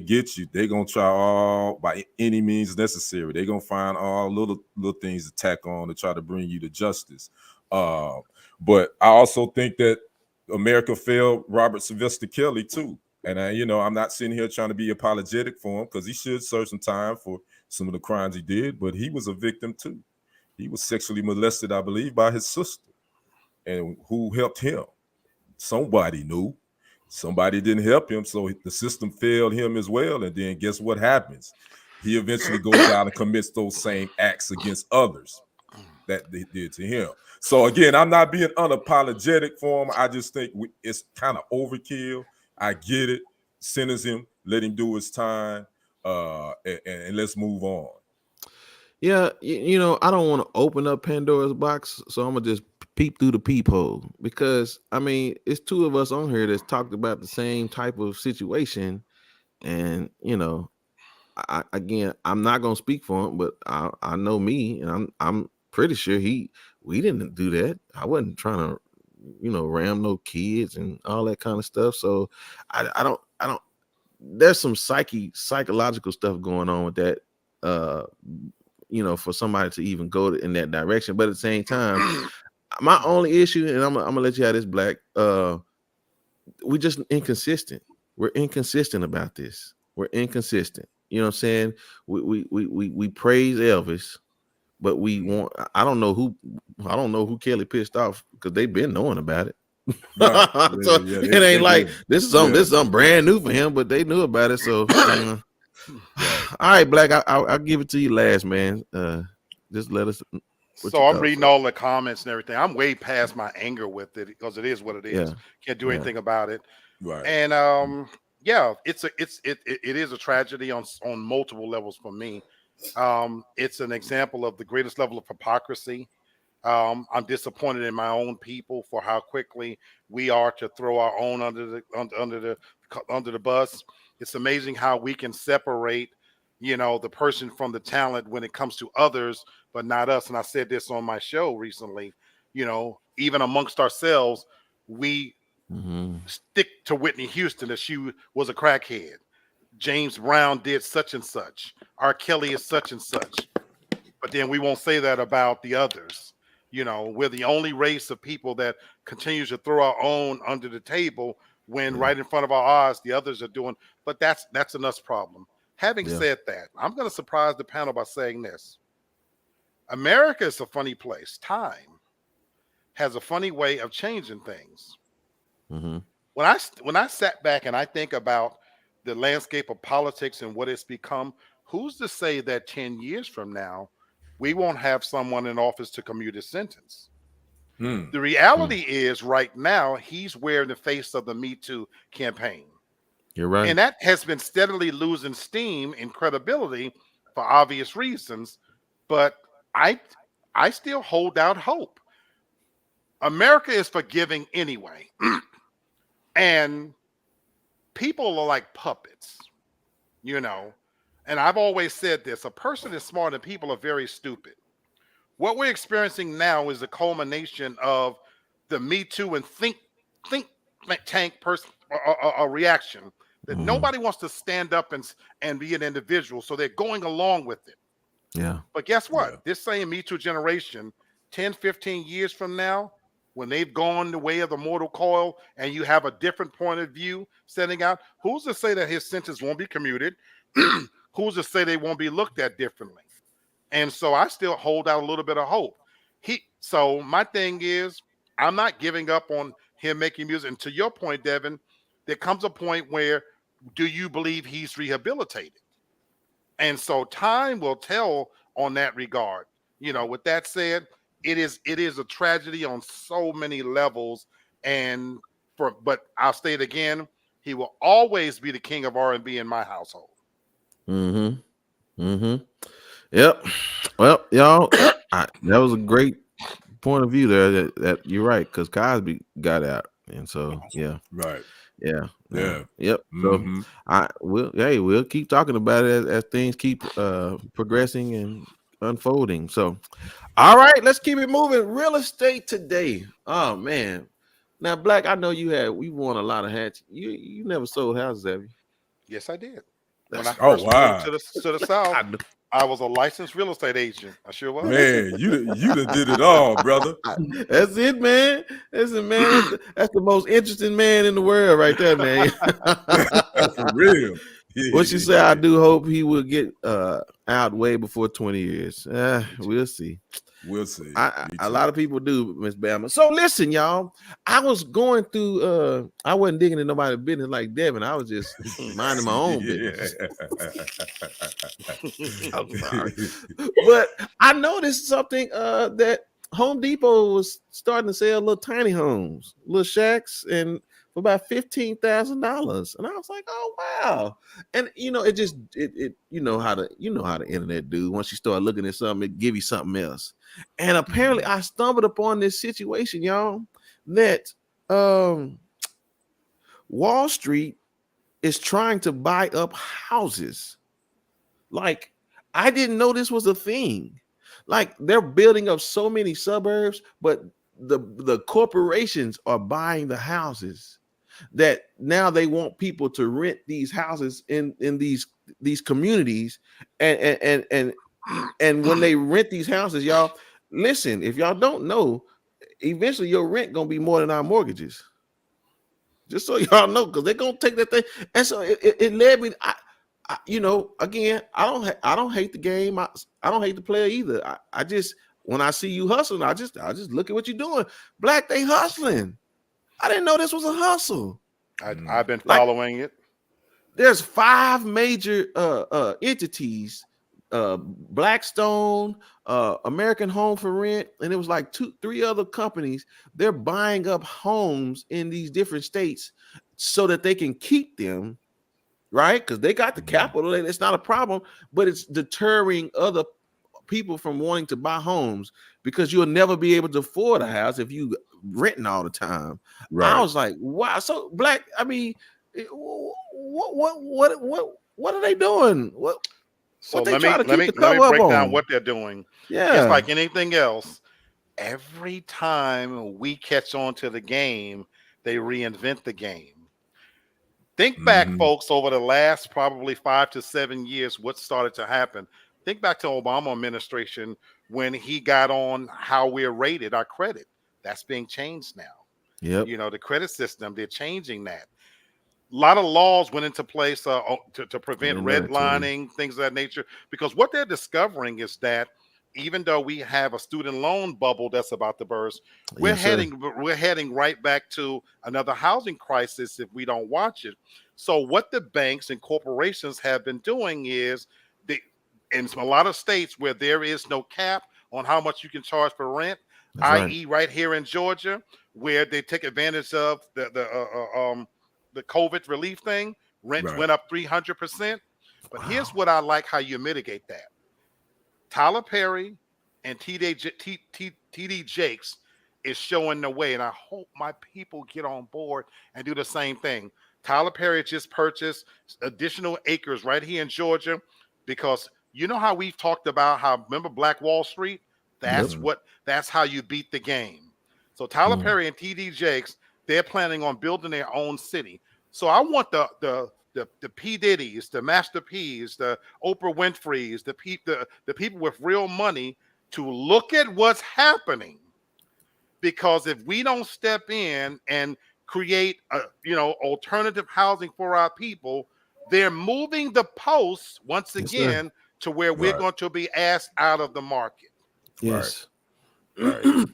get you, they're gonna try all by any means necessary. They're gonna find all little things to tack on to try to bring you to justice. But I also think that America failed Robert Sylvester Kelly too. And I'm not sitting here trying to be apologetic for him, because he should serve some time for some of the crimes he did, but he was a victim too. He was sexually molested, I believe, by his sister. And who helped him? Somebody knew. Somebody didn't help him, so the system failed him as well. And then guess what happens? He eventually goes out and commits those same acts against others that they did to him. So again, I'm not being unapologetic for him. I just think it's kind of overkill. I get it. Sentence him, let him do his time, and let's move on. Yeah, I don't want to open up Pandora's box, so I'm gonna just peep through the peephole, because I mean, it's two of us on here that's talked about the same type of situation, and I'm not gonna speak for him, but I know me, and I'm pretty sure we didn't do that. I wasn't trying to, ram no kids and all that kind of stuff. So I don't. There's some psychological stuff going on with that. For somebody to even go in that direction, but at the same time, my only issue, and I'm gonna let you have this, Black. We just inconsistent. We're inconsistent about this. We're inconsistent. You know what I'm saying? We praise Elvis, but I don't know who Kelly pissed off, because they've been knowing about it. So it ain't like this is something brand new for him, but they knew about it. So all right, Black, I'll give it to you last, man. Just let us. So I'm reading all the comments and everything. I'm way past my anger with it, because it is what it is. Can't do anything about it. Right. And it is a tragedy on multiple levels for me. It's an example of the greatest level of hypocrisy. I'm disappointed in my own people for how quickly we are to throw our own under the bus. It's amazing how we can separate the person from the talent when it comes to others, but not us. And I said this on my show recently, even amongst ourselves, we stick to Whitney Houston that she was a crackhead. James Brown did such and such. R. Kelly is such and such. But then we won't say that about the others. We're the only race of people that continues to throw our own under the table when right in front of our eyes the others are doing. But that's an us problem. Having said that, I'm going to surprise the panel by saying this. America is a funny place. Time has a funny way of changing things. When I sat back and I think about the landscape of politics and what it's become, who's to say that 10 years from now we won't have someone in office to commute a sentence? The reality is right now he's wearing the face of the Me Too campaign. You're right. And that has been steadily losing steam and credibility for obvious reasons. But I still hold out hope. America is forgiving anyway. And people are like puppets, And I've always said this, a person is smart and people are very stupid. What we're experiencing now is the culmination of the Me Too and think tank person a reaction that nobody wants to stand up and be an individual. So they're going along with it. Yeah. But guess what? Yeah. This same Me Too generation, 10, 15 years from now, when they've gone the way of the mortal coil and you have a different point of view setting out, who's to say that his sentence won't be commuted? Who's to say they won't be looked at differently? And so I still hold out a little bit of hope. So my thing is, I'm not giving up on him making music. And to your point, Devin, there comes a point where, do you believe he's rehabilitated? And so time will tell on that regard. With that said, it is a tragedy on so many levels. But I'll say it again, he will always be the king of R&B in my household. Yep. Well, y'all, that was a great point of view there. That you're right, because Cosby got out, and so right, yep. Mm-hmm. So we'll keep talking about it as things keep progressing and unfolding. So, all right, let's keep it moving. Real estate today. Oh man, now Black, I know we won a lot of hats. You never sold houses, have you? Yes, I did. When I first moved to the South, I was a licensed real estate agent. I sure was. Man, you done did it all, brother. That's it, man. Listen, man, that's the most interesting man in the world right there, man. For real. What you say? I do hope he will get out way before 20 years. We'll see. We'll see. A lot of people do, Miss Bama. So listen, y'all. I was going through. I wasn't digging in nobody's business like Devin. I was just minding my own business. I'm sorry, but I noticed something that Home Depot was starting to sell little tiny homes, little shacks, and for about $15,000. And I was like, oh wow. And it you know how the internet do. Once you start looking at something, it give you something else. And apparently I stumbled upon this situation, y'all, that Wall Street is trying to buy up houses. Like, I didn't know this was a thing. Like, they're building up so many suburbs, but the corporations are buying the houses that now they want people to rent these houses in these communities. And when they rent these houses, y'all, listen, if y'all don't know, eventually your rent gonna be more than our mortgages. Just so y'all know, because they're gonna take that thing. And so it led me. Again, I don't hate the game. I don't hate the player either. I just, when I see you hustling, I just look at what you're doing. Black, they hustling. I didn't know this was a hustle. I've been following it. There's 5 major entities: Blackstone, American Home for Rent, and it was like 2-3 other companies. They're buying up homes in these different states so that they can keep them, right? Because they got the capital, and it's not a problem, but it's deterring other people from wanting to buy homes because you'll never be able to afford a house if you renting all the time. Right. I was like, wow. So Black, I mean, what are they doing? So What they let me try to let keep me the let me cover up break down on. what they're doing. Yeah. It's like anything else. Every time we catch on to the game, they reinvent the game. Think back, Mhm. folks, over the last probably 5 to 7 years, what started to happen. Think back to Obama administration when he got on how we're rated, our credit. That's being changed now. Yep. You know, the credit system, they're changing that. A lot of laws went into place to prevent In there too. redlining, things of that nature. Because what they're discovering is that even though we have a student loan bubble that's about to burst, we're Yes, sir. heading right back to another housing crisis if we don't watch it. So what the banks and corporations have been doing is they, in a lot of states where there is no cap on how much you can charge for rent, That's right. i.e., right here in Georgia, where they take advantage of the COVID relief thing, rents Right. went up 300%. But here's what I like how you mitigate that. Tyler Perry and TD Jakes is showing the way, and I hope my people get on board and do the same thing. Tyler Perry just purchased additional acres right here in Georgia because you know how we've talked about how, remember Black Wall Street? Yep. That's how you beat the game. So Tyler Mm. Perry and TD Jakes, they're planning on building their own city. So I want the P Diddy's, the Master P's, the Oprah Winfrey's, the people with real money to look at what's happening. Because if we don't step in and create alternative housing for our people, they're moving the posts once Yes, sir. again to where we're Right. going to be asked out of the market. Yes. Right.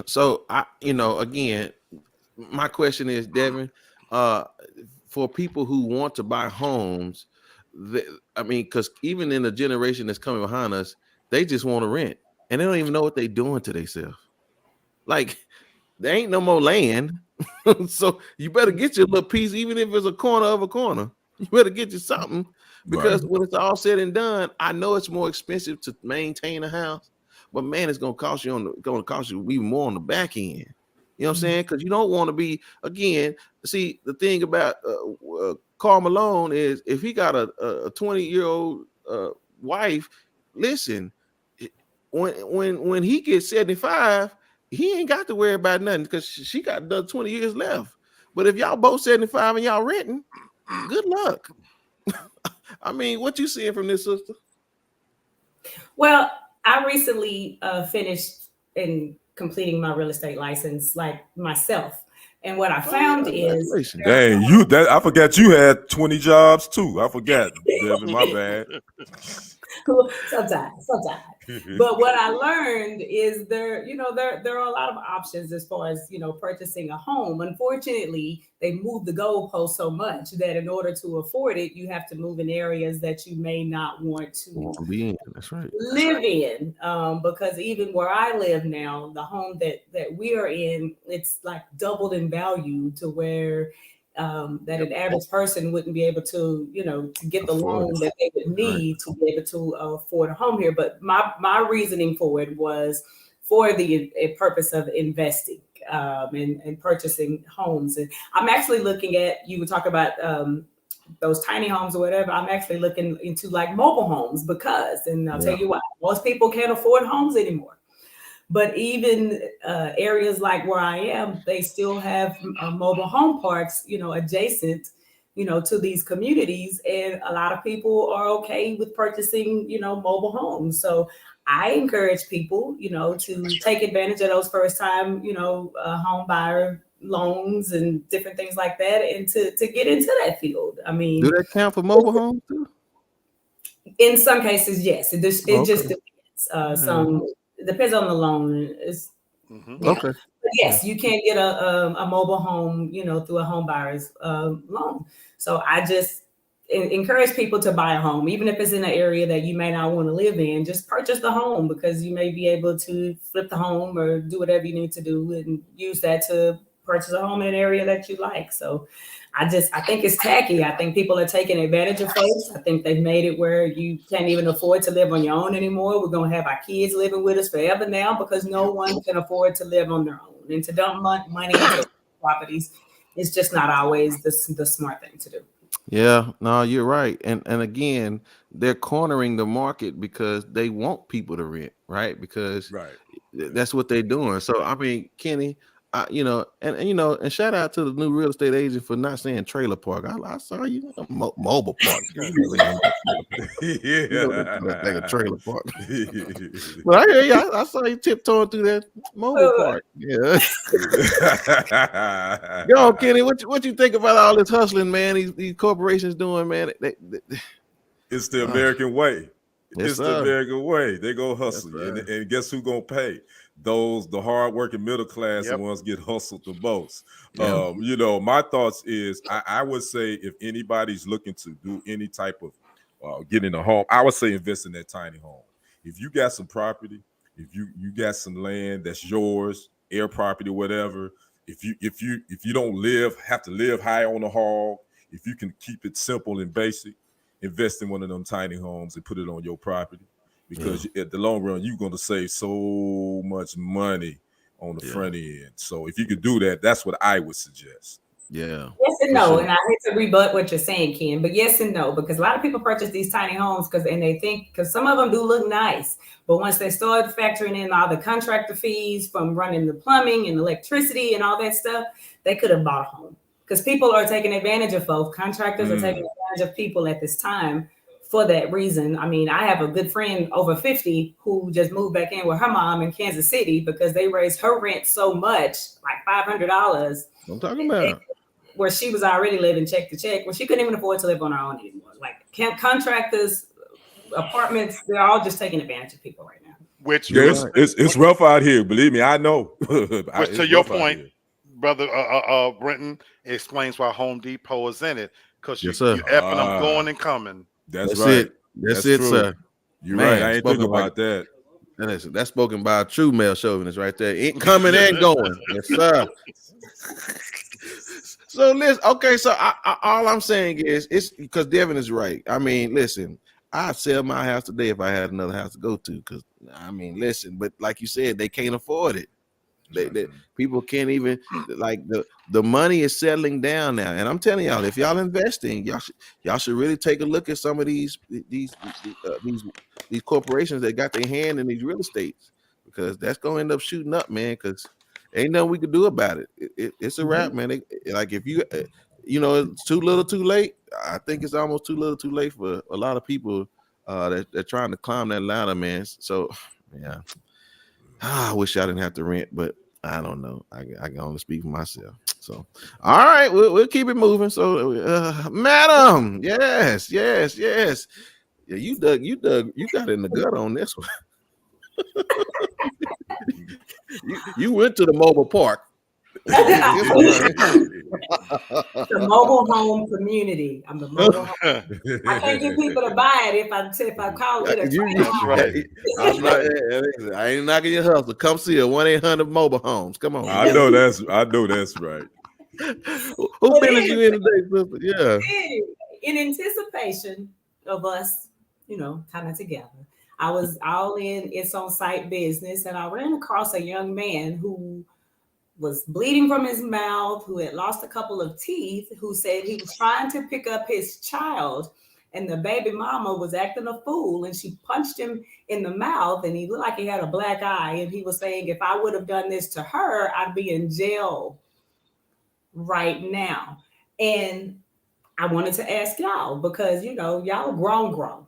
So I, again, my question is, Devin, for people who want to buy homes, because even in the generation that's coming behind us, they just want to rent and they don't even know what they're doing to themselves. Like, there ain't no more land. So you better get your little piece, even if it's a corner of a corner. You better get you something, because when it's all said and done, I know it's more expensive to maintain a house, but man, it's gonna cost you even more on the back end. You know what I'm saying? Because you don't want to be, again. See, the thing about Karl Malone is, if he got a 20-year-old wife, listen, when he gets 75, he ain't got to worry about nothing because she got another 20 years left. But if y'all both 75 and y'all renting, good luck. I mean, what you seeing from this, sister? Well, I recently finished in completing my real estate license, like myself. And what I found is, Congratulations. Dang, I forgot you had 20 jobs too. I forgot, Devin, my bad. sometimes. But what I learned is there are a lot of options as far as, purchasing a home. Unfortunately, they moved the goalpost so much that in order to afford it, you have to move in areas that you may not want to Be in. That's right. live in. Because even where I live now, the home that we are in, it's like doubled in value to where that an average person wouldn't be able to, to get the loan that they would need to be able to afford a home here. But my reasoning for it was for the purpose of investing and purchasing homes. And I'm actually looking at, you would talk about those tiny homes or whatever. I'm actually looking into like mobile homes and I'll tell you what, most people can't afford homes anymore. But even areas like where I am, they still have mobile home parks, adjacent, to these communities. And a lot of people are okay with purchasing, mobile homes. So I encourage people, to take advantage of those first time, home buyer loans and different things like that, and to get into that field. I mean, do that count for mobile homes too? In some cases, yes. It just depends. It depends on the loan. Okay. But yes, you can get a mobile home, through a home buyer's loan. So I just encourage people to buy a home, even if it's in an area that you may not want to live in. Just purchase the home, because you may be able to flip the home or do whatever you need to do and use that to purchase a home in an area that you like. So I think it's tacky. I think people are taking advantage of folks. I think they've made it where you can't even afford to live on your own anymore. We're going to have our kids living with us forever now because no one can afford to live on their own. And to dump money into properties is just not always the smart thing to do. Yeah, no, you're right. And again, they're cornering the market because they want people to rent, right? Because that's what they're doing. So I mean, Kenny, and shout out to the new real estate agent for not saying trailer park. I saw you mobile park. Like a trailer park. But I hear you. I saw you tiptoeing through that mobile park. Yeah. Yo, Kenny, what you think about all this hustling, man? These corporations doing, man. It's the American way. Yes, It's the American way. They go hustle, yes, and guess who gonna pay? The hardworking middle class ones get hustled the most. Yeah. My thoughts is I would say if anybody's looking to do any type of getting a home, I would say invest in that tiny home. If you got some property, if you got some land that's yours, air property, whatever. If you don't have to live high on the hog, if you can keep it simple and basic, invest in one of them tiny homes and put it on your property, because at the long run you're going to save so much money on the front end. So if you could do that, that's what I would suggest. Yeah. Yes and no. Sure. And I hate to rebut what you're saying, Ken, but yes and no, because a lot of people purchase these tiny homes because some of them do look nice, but once they start factoring in all the contractor fees from running the plumbing and electricity and all that stuff, they could have bought a home. Because people are taking advantage of folks. Contractors are taking advantage of people at this time for that reason. I mean, I have a good friend over 50 who just moved back in with her mom in Kansas City because they raised her rent so much, like $500. I'm talking about where she was already living check to check, where she couldn't even afford to live on her own anymore. Like contractors, apartments, they're all just taking advantage of people right now. Which it's rough out here. Believe me, I know. Which to your point, brother Brenton, explains why Home Depot is in it, because you're effing them going and coming. That's right. That's it, true. Sir. You're right. I ain't thinking about that. That's spoken by a true male chauvinist right there. Ain't coming and going. Yes, sir. So listen, okay. So all I'm saying is, it's because Devin is right. I mean, listen, I'd sell my house today if I had another house to go to. Because I mean, listen, but like you said, they can't afford it. They people can't even, like, the money is settling down now. And I'm telling y'all, if y'all investing, y'all should really take a look at some of these corporations that got their hand in these real estates, because that's gonna end up shooting up, man. Because ain't nothing we could do about it. It's a wrap, man. Like if you it's too little, too late. I think it's almost too little, too late for a lot of people that are trying to climb that ladder, man. So yeah. I wish I didn't have to rent, but I don't know. I can only speak for myself. So, all right, we'll keep it moving. So, madam, yes. Yeah, you got in the gut on this one. you went to the mobile park. The mobile home community. I'm the mobile home. I can't get people to buy it if I call it a I ain't knocking your hustle. Come see a 1-800 mobile homes. Come on. I know that's right. Who finished you in today, sister? Yeah. In anticipation of us, kind of together, I was all in It's On Site business, and I ran across a young man who was bleeding from his mouth, who had lost a couple of teeth, who said he was trying to pick up his child, and the baby mama was acting a fool, and she punched him in the mouth, and he looked like he had a black eye, and he was saying, if I would have done this to her, I'd be in jail right now. And I wanted to ask y'all, because y'all grown,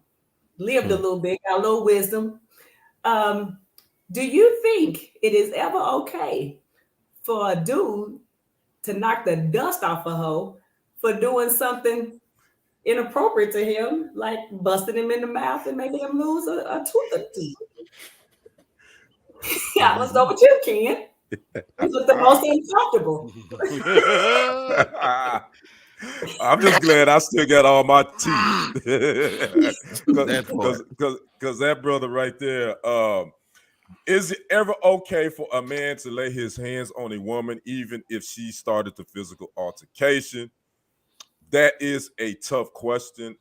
lived a little bit, got a little wisdom. Do you think it is ever okay for a dude to knock the dust off a hoe for doing something inappropriate to him, like busting him in the mouth and making him lose a tooth or two? Yeah, let's go with you, Ken. You look the most uncomfortable. I'm just glad I still got all my teeth. Because that brother right there, is it ever okay for a man to lay his hands on a woman, even if she started the physical altercation? That is a tough question.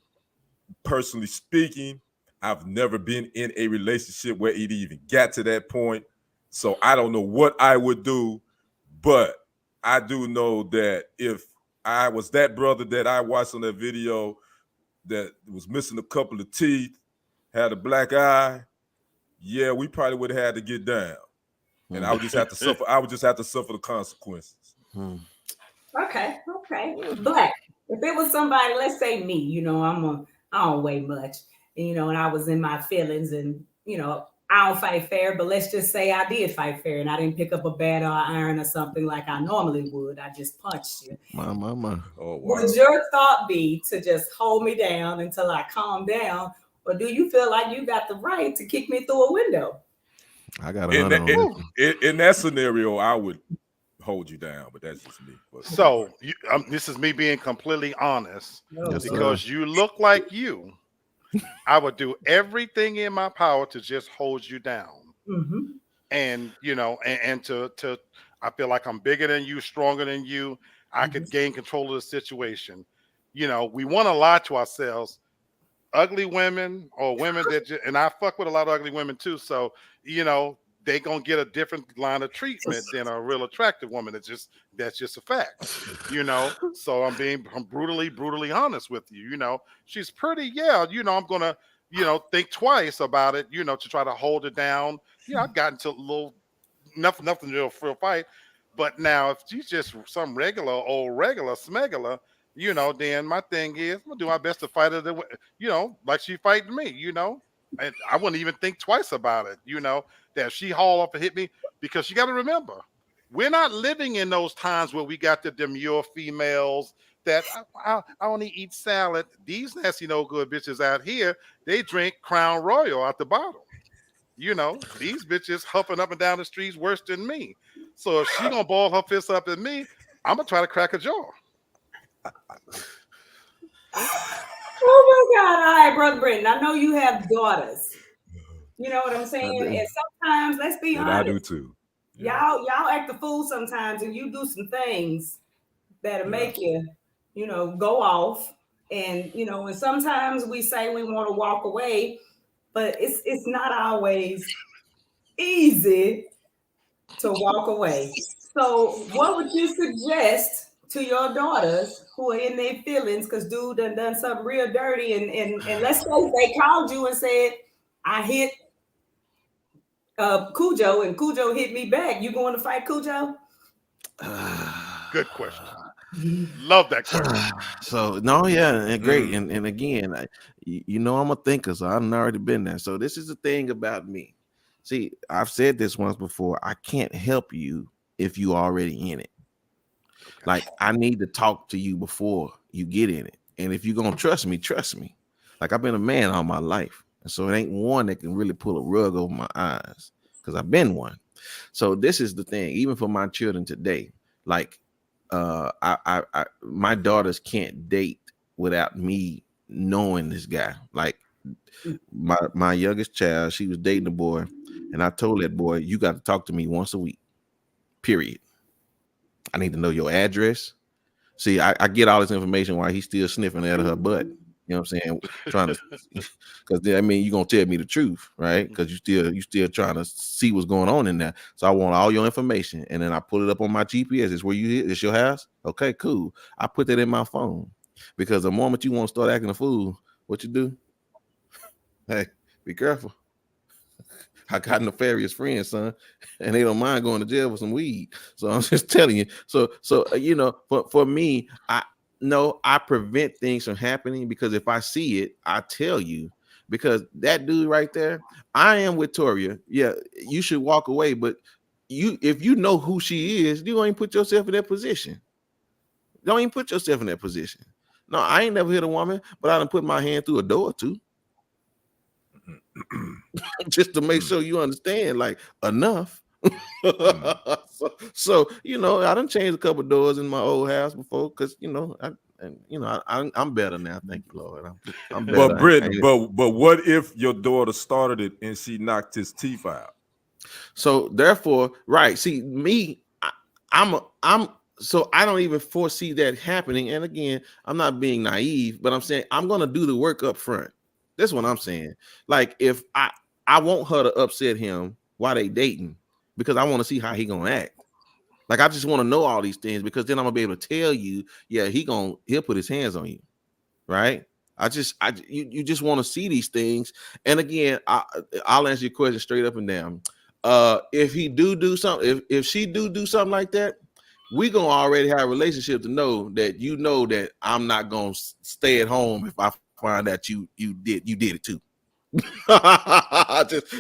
Personally speaking, I've never been in a relationship where it even got to that point. So I don't know what I would do, but I do know that if I was that brother that I watched on that video, that was missing a couple of teeth, had a black eye, yeah, we probably would have had to get down. And I would just have to suffer. I would just have to suffer the consequences. Okay. Black. If it was somebody, let's say me, I don't weigh much, and I was in my feelings, and I don't fight fair, but let's just say I did fight fair and I didn't pick up a bat or iron or something like I normally would. I just punched you. My. Oh, wow. Would your thought be to just hold me down until I calm down, or do you feel like you got the right to kick me through a window? I got in that scenario, I would hold you down, but that's just me. So this is me being completely honest, because you look like you. I would do everything in my power to just hold you down, and and to I feel like I'm bigger than you, stronger than you. I could gain control of the situation. We want to lie to ourselves. Ugly women or women and I fuck with a lot of ugly women too. So they gonna get a different line of treatment than a real attractive woman. That's just a fact. So I'm being brutally honest with you. She's pretty, yeah. I'm gonna think twice about it. To try to hold it down. I've gotten to a little nothing real fight. But now if she's just some regular smegular, then my thing is I'm gonna do my best to fight her like she fighting me, and I wouldn't even think twice about it, that if she haul off and hit me, because you got to remember, we're not living in those times where we got the demure females that I only eat salad. These nasty no good bitches out here, they drink Crown Royal out the bottle. These bitches huffing up and down the streets worse than me. So if she gonna ball her fist up at me, I'm gonna try to crack a jaw. Oh my God! All right, Brother Brenton, I know you have daughters. You know what I'm saying? And sometimes, let's be honest, I do too. Yeah. Y'all act the fool sometimes, and you do some things that'll make you, go off. And and sometimes we say we want to walk away, but it's not always easy to walk away. So, what would you suggest to your daughters who are in their feelings because dude done something real dirty, and let's say they called you and said, I hit Cujo and Cujo hit me back. You going to fight Cujo? Good question. Love that question. So no, yeah, and great. And again, I'm a thinker, so I've already been there. So this is the thing about me. See, I've said this once before. I can't help you if you already in it. Like, I need to talk to you before you get in it. And if you're gonna trust me. Like, I've been a man all my life. And so it ain't one that can really pull a rug over my eyes, because I've been one. So this is the thing, even for my children today, like my daughters can't date without me knowing this guy. Like my youngest child, she was dating a boy, and I told that boy, you got to talk to me once a week, period. I need to know your address. See, I get all this information while he's still sniffing out of her butt. You know what I'm saying? Trying to, because you're gonna tell me the truth, right? Because you still trying to see what's going on in there. So I want all your information, and then I pull it up on my GPS. It's where you is your house? Okay, cool. I put that in my phone, because the moment you want to start acting a fool, what you do? Hey, be careful. I got nefarious friends, son, and they don't mind going to jail for some weed. So I'm just telling you. So for me, I prevent things from happening, because if I see it, I tell you. Because that dude right there, I am with Toria. Yeah, you should walk away, but if you know who she is, you don't even put yourself in that position. Don't even put yourself in that position. No, I ain't never hit a woman, but I done put my hand through a door too. Just to make sure you understand, like, enough. so I done changed a couple doors in my old house before, because I'm better now. Thank you, Lord. I'm better. But Brittany, but what if your daughter started it and she knocked his teeth out? So therefore, right? See, me, so I don't even foresee that happening. And again, I'm not being naive, but I'm saying I'm gonna do the work up front. That's what I'm saying. Like, if I want her to upset him while they dating, because I want to see how he gonna act. Like, I just want to know all these things, because then I'm gonna be able to tell you, yeah, he'll put his hands on you, right? You just want to see these things. And again, I'll answer your question straight up and down. If he do something, if she do something like that, we gonna already have a relationship to know that I'm not gonna stay at home if I find out you did it too.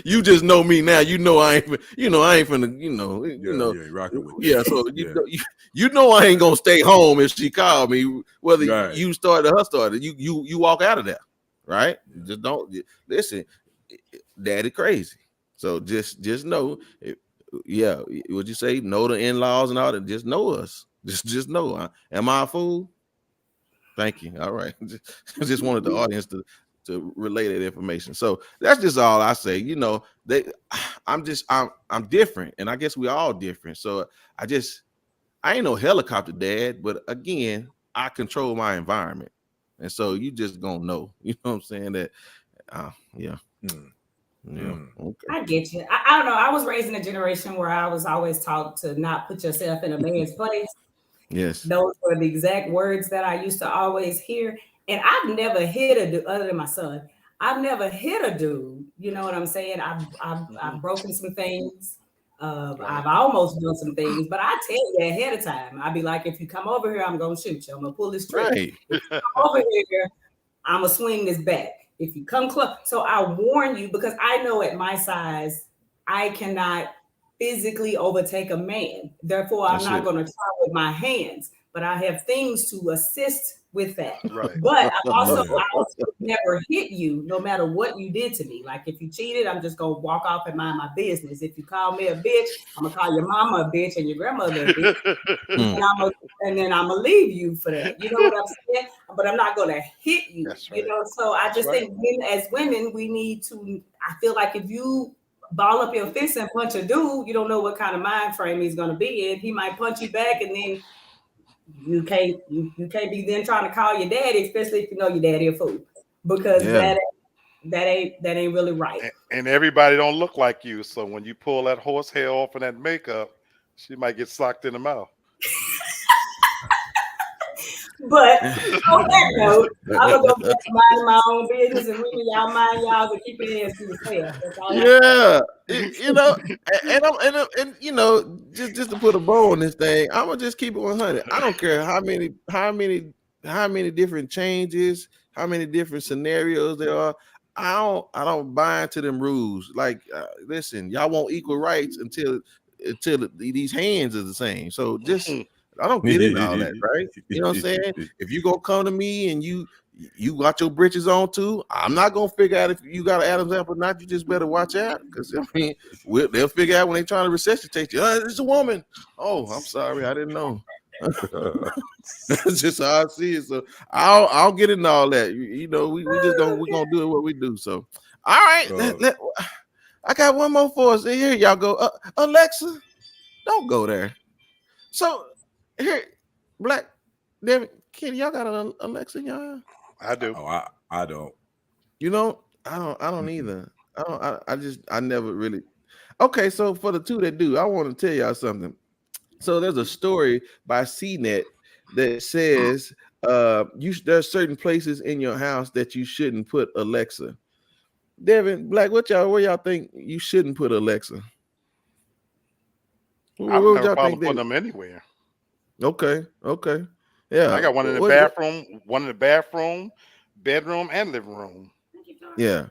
You just know me now. You know I ain't finna, rocking with you. yeah. So you know I ain't gonna stay home if she called me, whether you started or her started. You walk out of there, right? Just don't listen. Daddy crazy. So just know, would you say know the in-laws and all that? Just know us. Just know. Am I a fool? Thank you. All right. Just wanted the audience to relay that information. So that's just all I say. I'm different, and I guess we all different. So I ain't no helicopter dad, but again, I control my environment, and so you just gonna know. You know what I'm saying? That, yeah. Yeah. Okay. I get you. I don't know. I was raised in a generation where I was always taught to not put yourself in a man's place. Yes. Those were the exact words that I used to always hear. And I've never hit a dude, other than my son. I've never hit a dude. You know what I'm saying? I've broken some things. I've almost done some things, but I tell you ahead of time. I'd be like, if you come over here, I'm gonna shoot you. I'm gonna pull this trigger. Right. If you come over here, I'm gonna swing this back. If you come close, so I warn you, because I know at my size, I cannot physically overtake a man. Therefore, I'm not going to try with my hands, but I have things to assist with that. Right. But I also never hit you, no matter what you did to me. Like if you cheated, I'm just going to walk off and mind my business. If you call me a bitch, I'm going to call your mama a bitch and your grandmother a bitch. and then I'm going to leave you for that. You know what I'm saying? But I'm not going to hit you. That's right. So I just think as women, we need to, I feel like if you ball up your fist and punch a dude, you don't know what kind of mind frame he's going to be in. He might punch you back, and then you can't be then trying to call your daddy, especially if you know your daddy a fool, because that ain't really right. And everybody don't look like you, so when you pull that horsehair off and that makeup, she might get socked in the mouth. But on that note, I'm gonna go back to minding my own business and leaving y'all mind y'all and keep your hands to yourself. Just to put a bow on this thing, I'm gonna just keep it 100. I don't care how many different changes, how many different scenarios there are. I don't buy into them rules. Like, listen, y'all want equal rights until these hands are the same. So just. I don't get it all that, right? You know what I'm saying? If you gonna come to me and you got your britches on too, I'm not gonna figure out if you got an Adam's apple or not. You just better watch out, because they'll figure out when they're trying to resuscitate you. It's a woman. Oh, I'm sorry, I didn't know. That's just how I see it. So I'll get into all that. We gonna do it what we do. So all right, I got one more for us. Here y'all go. Alexa, don't go there. So. Here, Black, Devin, Kenny, y'all got an Alexa in y'all? I do. Oh, I don't. You know, I don't either. I never really. Okay, so for the two that do, I want to tell y'all something. So there's a story by CNET that says there's certain places in your house that you shouldn't put Alexa. Devin, Black, where y'all think you shouldn't put Alexa? I don't have a problem putting them anywhere. Okay. Yeah. I got one in the bathroom, bedroom, and living room. Yeah.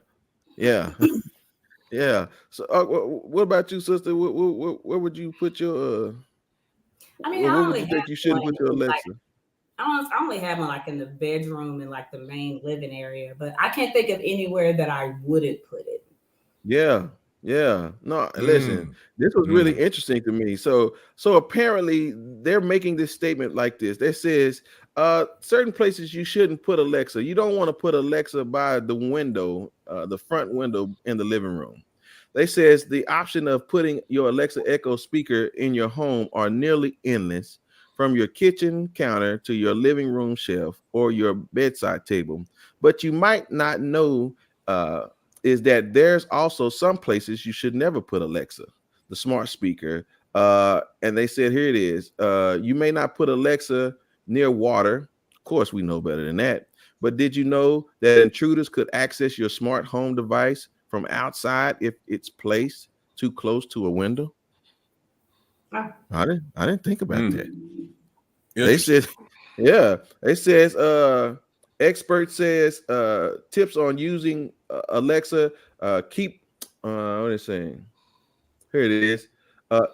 Yeah. So what about you, sister? Where would you put your where would you think you shouldn't put your Alexa? I only have one like in the bedroom and like the main living area, but I can't think of anywhere that I wouldn't put it. Yeah. No, listen, this was really interesting to me. So apparently they're making this statement like this. That says certain places you shouldn't put Alexa. You don't want to put Alexa by the window, the front window in the living room. They says the option of putting your Alexa Echo speaker in your home are nearly endless, from your kitchen counter to your living room shelf or your bedside table. But you might not know is that there's also some places you should never put Alexa, the smart speaker. And they said, here it is. You may not put Alexa near water. Of course, we know better than that. But did you know that intruders could access your smart home device from outside if it's placed too close to a window? Ah. I didn't think about that. They Interesting. said, yeah, it says expert says tips on using Alexa keep what is it saying? Here it is.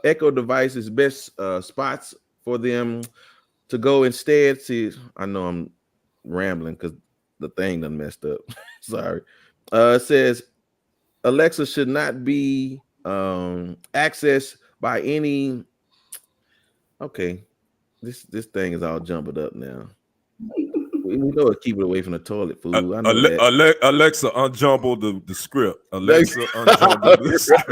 Echo devices best spots for them to go instead. See, I know I'm rambling because the thing done messed up. Sorry. It says Alexa should not be accessed by any. Okay, this thing is all jumbled up now. We know it, keep it away from the toilet food. I know that. Alexa, unjumble the script. Alexa, unjumble the script.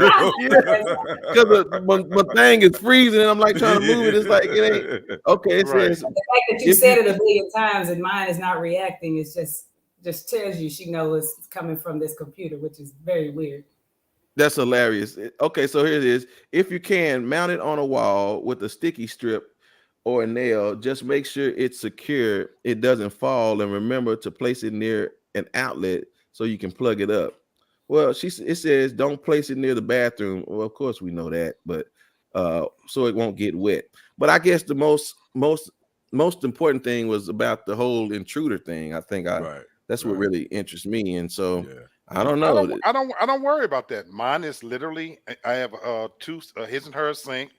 Because my thing is freezing and I'm like trying to move it. It's like it ain't okay. It Right. says The fact that you said it a billion times and mine is not reacting, it's just tells you she knows it's coming from this computer, which is very weird. that's hilarious. Okay, so here it is. If you can mount it on a wall with a sticky strip or a nail, just make sure it's secure, it doesn't fall, and remember to place it near an outlet so you can plug it up. Well, it says don't place it near the bathroom. Well, of course we know that, but so it won't get wet. But I guess the most important thing was about the whole intruder thing. I think that's what really interests me, and so I don't know. I don't worry about that. Mine is literally I have two his and her sink.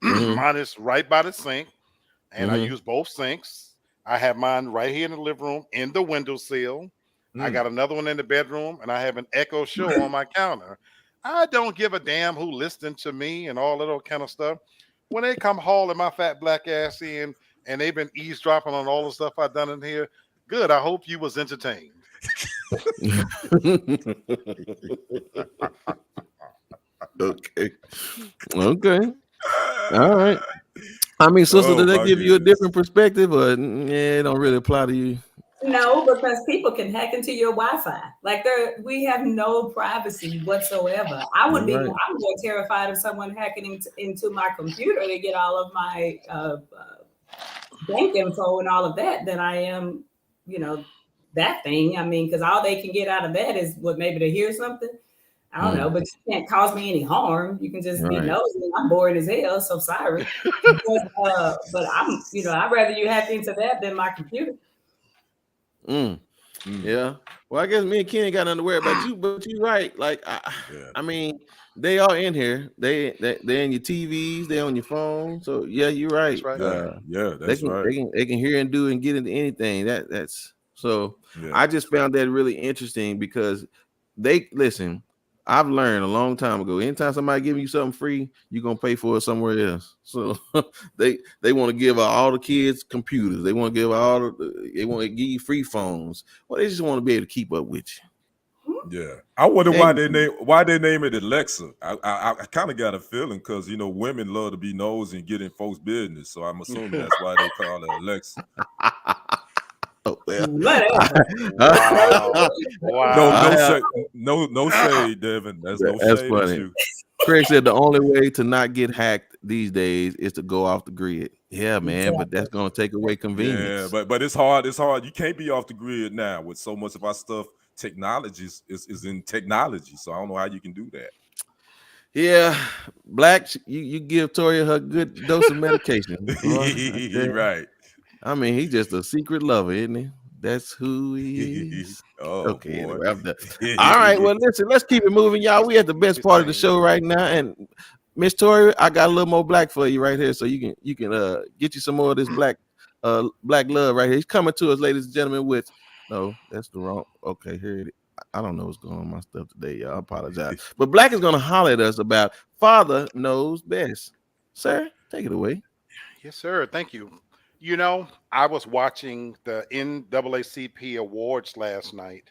Mine is right by the sink. And I use both sinks. I have mine right here in the living room in the windowsill. I got another one in the bedroom, and I have an Echo Show on my counter. I don't give a damn who listening to me and all that old kind of stuff. When they come hauling my fat black ass in, and they've been eavesdropping on all the stuff I've done in here, good. I hope you was entertained. Okay. All right. I mean, sister, did that give you a different perspective, or it don't really apply to you? No, because people can hack into your Wi-Fi. Like we have no privacy whatsoever. I'm more terrified of someone hacking into my computer to get all of my bank info and all of that than I am, that thing. I mean, because all they can get out of that is maybe to hear something. I don't know, but you can't cause me any harm. You can just be nosy. I'm bored as hell, so sorry. but I'm, I'd rather you hack into that than my computer. Yeah. Well, I guess me and Ken ain't got nothing to worry about you, but you're right. Like, I mean, they are in here. They're in your TVs. They're on your phone. So yeah, you're right. That's right. That's right. They can hear and do and get into anything. That's so. Yeah. I just found that really interesting because listen. I've learned a long time ago. Anytime somebody giving you something free, you're gonna pay for it somewhere else. So they want to give all the kids computers. They want to give they want to give you free phones. Well, they just want to be able to keep up with you. Yeah, I wonder why they name it Alexa. I kind of got a feeling because women love to be nosy and get in folks' business, so I'm assuming that's why they call it Alexa. Oh, well. Wow. No shade, Devin. That's no shade. Funny. You. Craig said the only way to not get hacked these days is to go off the grid. Yeah, man, but that's gonna take away convenience. Yeah, but it's hard. It's hard. You can't be off the grid now with so much of our stuff. Technology is in technology, so I don't know how you can do that. Yeah, Black, you give Toria her good dose of medication. Right. I mean, he's just a secret lover, isn't he? That's who he is. Okay, anyway, I'm done. All right, well, listen, let's keep it moving, y'all. We at the best part of the show right now, and Miss Toria, I got a little more black for you right here, so you can get you some more of this black love right here. He's coming to us, ladies and gentlemen. With no, that's the wrong. Okay, here it is. I don't know what's going on with my stuff today, y'all. I apologize, but Black is gonna holler at us about Father Knows Best. Sir, take it away. Yes, sir. Thank you. I was watching the NAACP awards last night.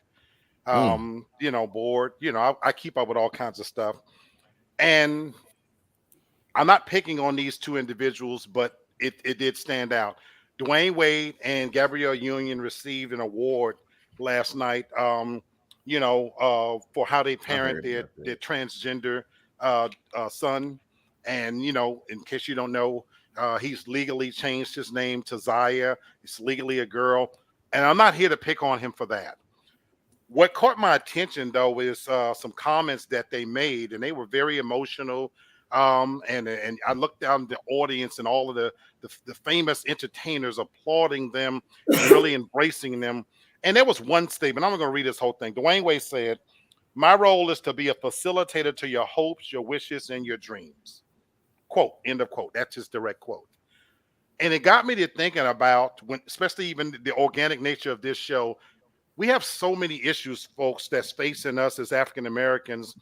Bored. I keep up with all kinds of stuff. And I'm not picking on these two individuals, but it did stand out. Dwayne Wade and Gabrielle Union received an award last night, for how they parent their transgender son. And, in case you don't know, he's legally changed his name to Zaya. It's legally a girl. And I'm not here to pick on him for that. What caught my attention, though, is some comments that they made, and they were very emotional. And I looked down the audience and all of the famous entertainers applauding them and really embracing them. And there was one statement. I'm not going to read this whole thing. Dwayne Wade said, "My role is to be a facilitator to your hopes, your wishes, and your dreams." Quote, end of quote. That's his direct quote. And it got me to thinking about when, especially even the organic nature of this show, we have so many issues, folks, that's facing us as African Americans,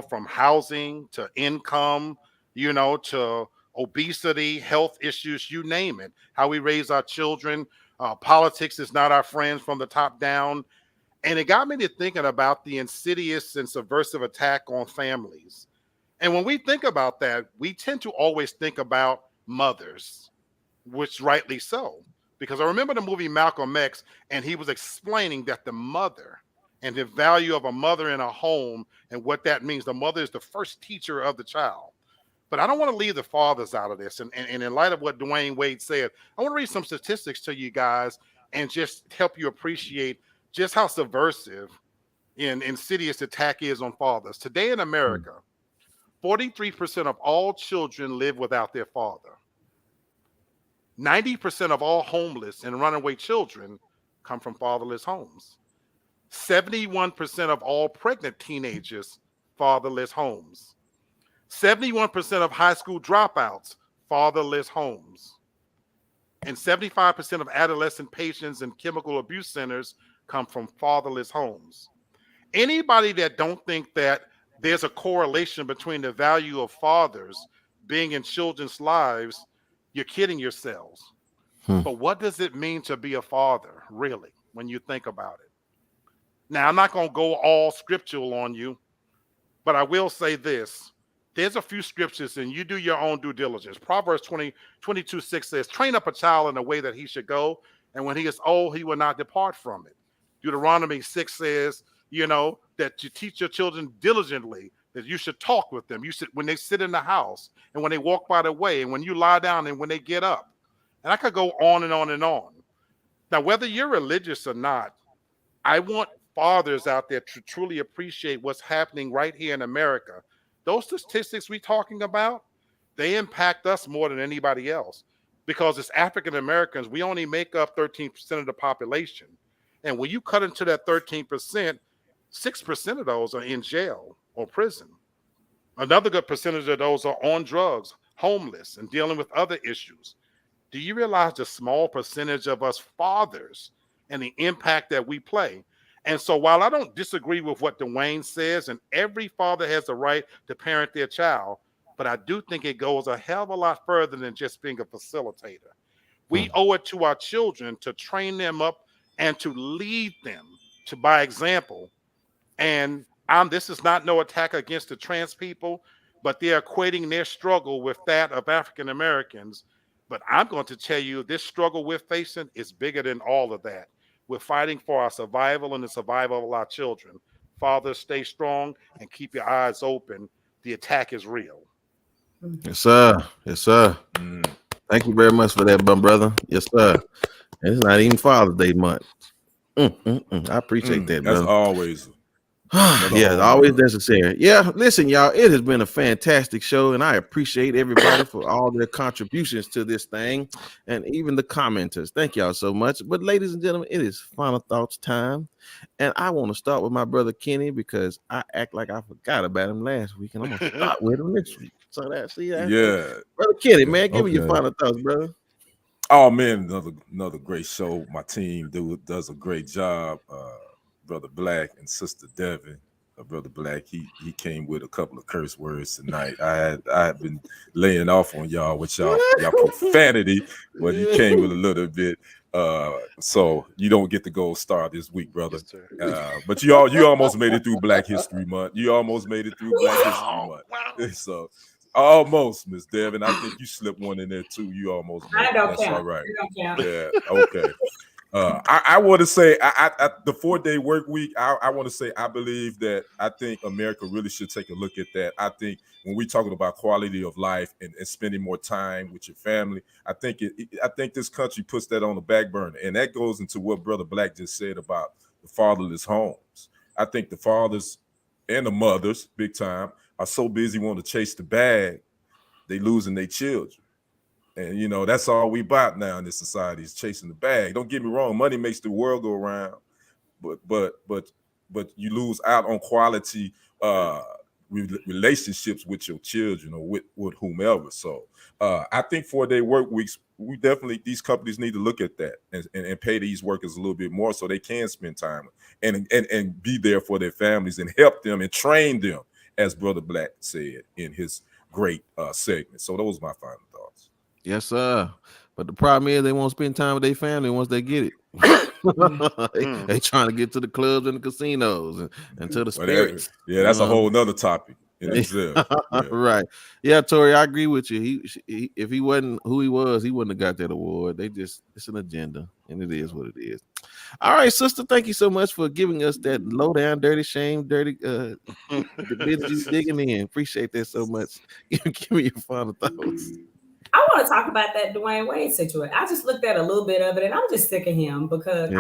from housing to income, to obesity, health issues, you name it, how we raise our children. Politics is not our friends from the top down. And it got me to thinking about the insidious and subversive attack on families. And when we think about that, we tend to always think about mothers, which rightly so. Because I remember the movie Malcolm X, and he was explaining that the mother and the value of a mother in a home and what that means. The mother is the first teacher of the child. But I don't want to leave the fathers out of this. And in light of what Dwayne Wade said, I want to read some statistics to you guys and just help you appreciate just how subversive and insidious attack is on fathers. Today in America, 43% of all children live without their father. 90% of all homeless and runaway children come from fatherless homes. 71% of all pregnant teenagers, fatherless homes. 71% of high school dropouts, fatherless homes. And 75% of adolescent patients in chemical abuse centers come from fatherless homes. Anybody that don't think that there's a correlation between the value of fathers being in children's lives, you're kidding yourselves. But what does it mean to be a father, really, when you think about it? Now, I'm not going to go all scriptural on you, but I will say this. There's a few scriptures, and you do your own due diligence. Proverbs 22:6 says, "Train up a child in the way that he should go, and when he is old, he will not depart from it." Deuteronomy 6 says, that you teach your children diligently, that you should talk with them. You should, when they sit in the house, and when they walk by the way, and when you lie down, and when they get up. And I could go on and on and on. Now, whether you're religious or not, I want fathers out there to truly appreciate what's happening right here in America. Those statistics we're talking about, they impact us more than anybody else, because as African Americans, we only make up 13% of the population. And when you cut into that 13%, 6% of those are in jail or prison. Another good percentage of those are on drugs, homeless, and dealing with other issues. Do you realize the small percentage of us fathers and the impact that we play? And so while I don't disagree with what Dwayne says, and every father has a right to parent their child, but I do think it goes a hell of a lot further than just being a facilitator. We owe it to our children to train them up and to lead them to by example. And this is not no attack against the trans people, but they're equating their struggle with that of African Americans. But I'm going to tell you, this struggle we're facing is bigger than all of that. We're fighting for our survival and the survival of our children. Fathers, stay strong and keep your eyes open. The attack is real. Yes, sir. Yes, sir. Thank you very much for that, my brother. Yes, sir. It's not even Father's Day month. I appreciate that, brother. That's always. Yeah, it's always necessary. Yeah, listen, y'all, it has been a fantastic show, and I appreciate everybody for all their contributions to this thing, and even the commenters. Thank y'all so much. But ladies and gentlemen, it is final thoughts time, and I want to start with my brother Kenny, because I act like I forgot about him last week, and I'm gonna start with him this week. So that, see that? Yeah, brother Kenny, man, give me your final thoughts, brother. Oh man, another great show. My team does a great job. Brother Black and Sister Devin. Brother Black, he came with a couple of curse words tonight. I had been laying off on y'all with y'all profanity, but he came with a little bit. So you don't get the gold star this week, brother. But you almost made it through Black History Month. You almost made it through Black History Month. So almost, Miss Devin. I think you slipped one in there too. You almost made it. I don't That's count. all right. I don't count. Yeah, okay. I want to say the 4-day work week. I want to say I believe that I think America really should take a look at that. I think when we're talking about quality of life and spending more time with your family, I think I think this country puts that on the back burner, and that goes into what Brother Black just said about the fatherless homes. I think the fathers and the mothers, big time, are so busy wanting to chase the bag, they losing their children. And you know, that's all we about now in this society is chasing the bag. Don't get me wrong, money makes the world go around, but you lose out on quality relationships with your children or with whomever. So I think 4-day work weeks, these companies need to look at that and pay these workers a little bit more so they can spend time and be there for their families and help them and train them, as Brother Black said in his great segment. So those are my final thoughts. Yes, sir. But the problem is they won't spend time with their family once they get it. they trying to get to the clubs and the casinos and to the spirits. That's a whole nother topic in itself. Yeah. Right. Yeah, Tori, I agree with you. He if he wasn't who he wouldn't have got that award. It's an agenda, and it is what it is. All right, sister, thank you so much for giving us that low down, dirty shame, the bit you digging in. Appreciate that so much. Give me your final thoughts. I want to talk about that Dwayne Wade situation. I just looked at a little bit of it and I'm just sick of him because when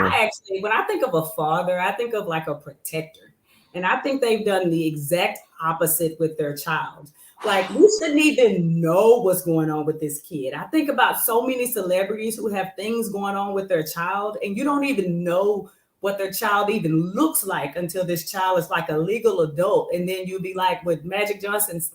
I think of a father, I think of like a protector. And I think they've done the exact opposite with their child. Like, we shouldn't even know what's going on with this kid. I think about so many celebrities who have things going on with their child and you don't even know what their child even looks like until this child is like a legal adult. And then you'll be like with Magic Johnson's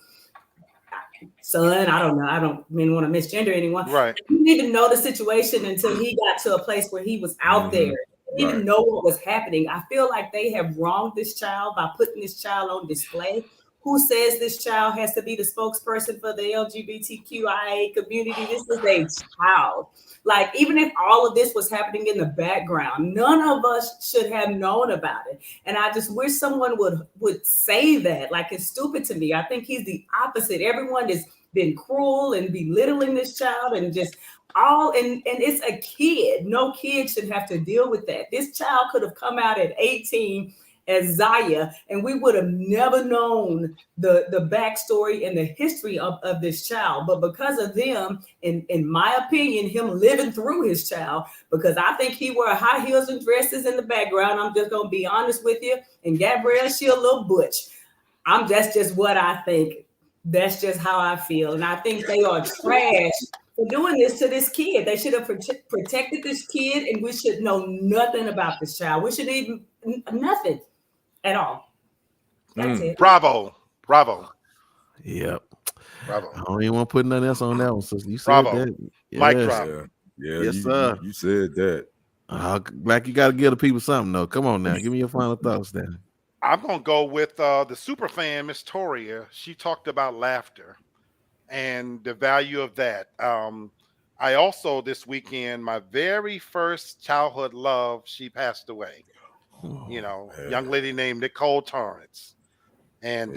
son, I don't know. I don't want to misgender anyone. Right. You didn't even know the situation until he got to a place where he was out there. He didn't even know what was happening. I feel like they have wronged this child by putting this child on display. Who says this child has to be the spokesperson for the LGBTQIA community? This is a child. Like, even if all of this was happening in the background, none of us should have known about it. And I just wish someone would say that. Like, it's stupid to me. I think he's the opposite. Everyone has been cruel and belittling this child and just and it's a kid. No kid should have to deal with that. This child could have come out at 18 as Zaya, and we would have never known the backstory and the history of this child. But because of them, in my opinion, him living through his child, because I think he wore high heels and dresses in the background. I'm just gonna be honest with you. And Gabrielle, she a little butch. That's just what I think. That's just how I feel. And I think they are trash for doing this to this kid. They should have protected this kid, and we should know nothing about this child. We should even nothing at all. That's it. Bravo. Yep. Bravo. I don't even want to put nothing else on that one. So you said Bravo. that. Mic drop. Yeah, Yes, sir. You said that. Black, you got to give the people something, though. Come on now. Give me your final thoughts then. I'm going to go with the super fan, Miss Toria. She talked about laughter and the value of that. I also, this weekend, my very first childhood love, she passed away. Young lady named Nicole Torrance. And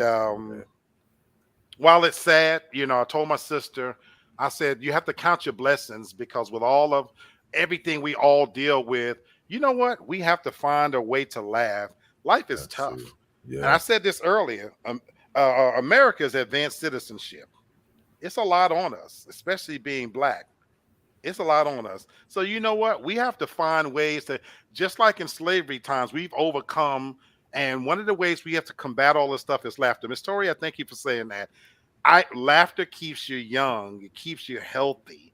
while it's sad, I told my sister, I said, you have to count your blessings, because with all of everything we all deal with, you know what? We have to find a way to laugh. Life is tough. Yeah. And I said this earlier, America's advanced citizenship. It's a lot on us, especially being Black. It's a lot on us. So you know what? We have to find ways to, just like in slavery times, we've overcome. And one of the ways we have to combat all this stuff is laughter. Miss Tori, I thank you for saying that. Laughter keeps you young. It keeps you healthy.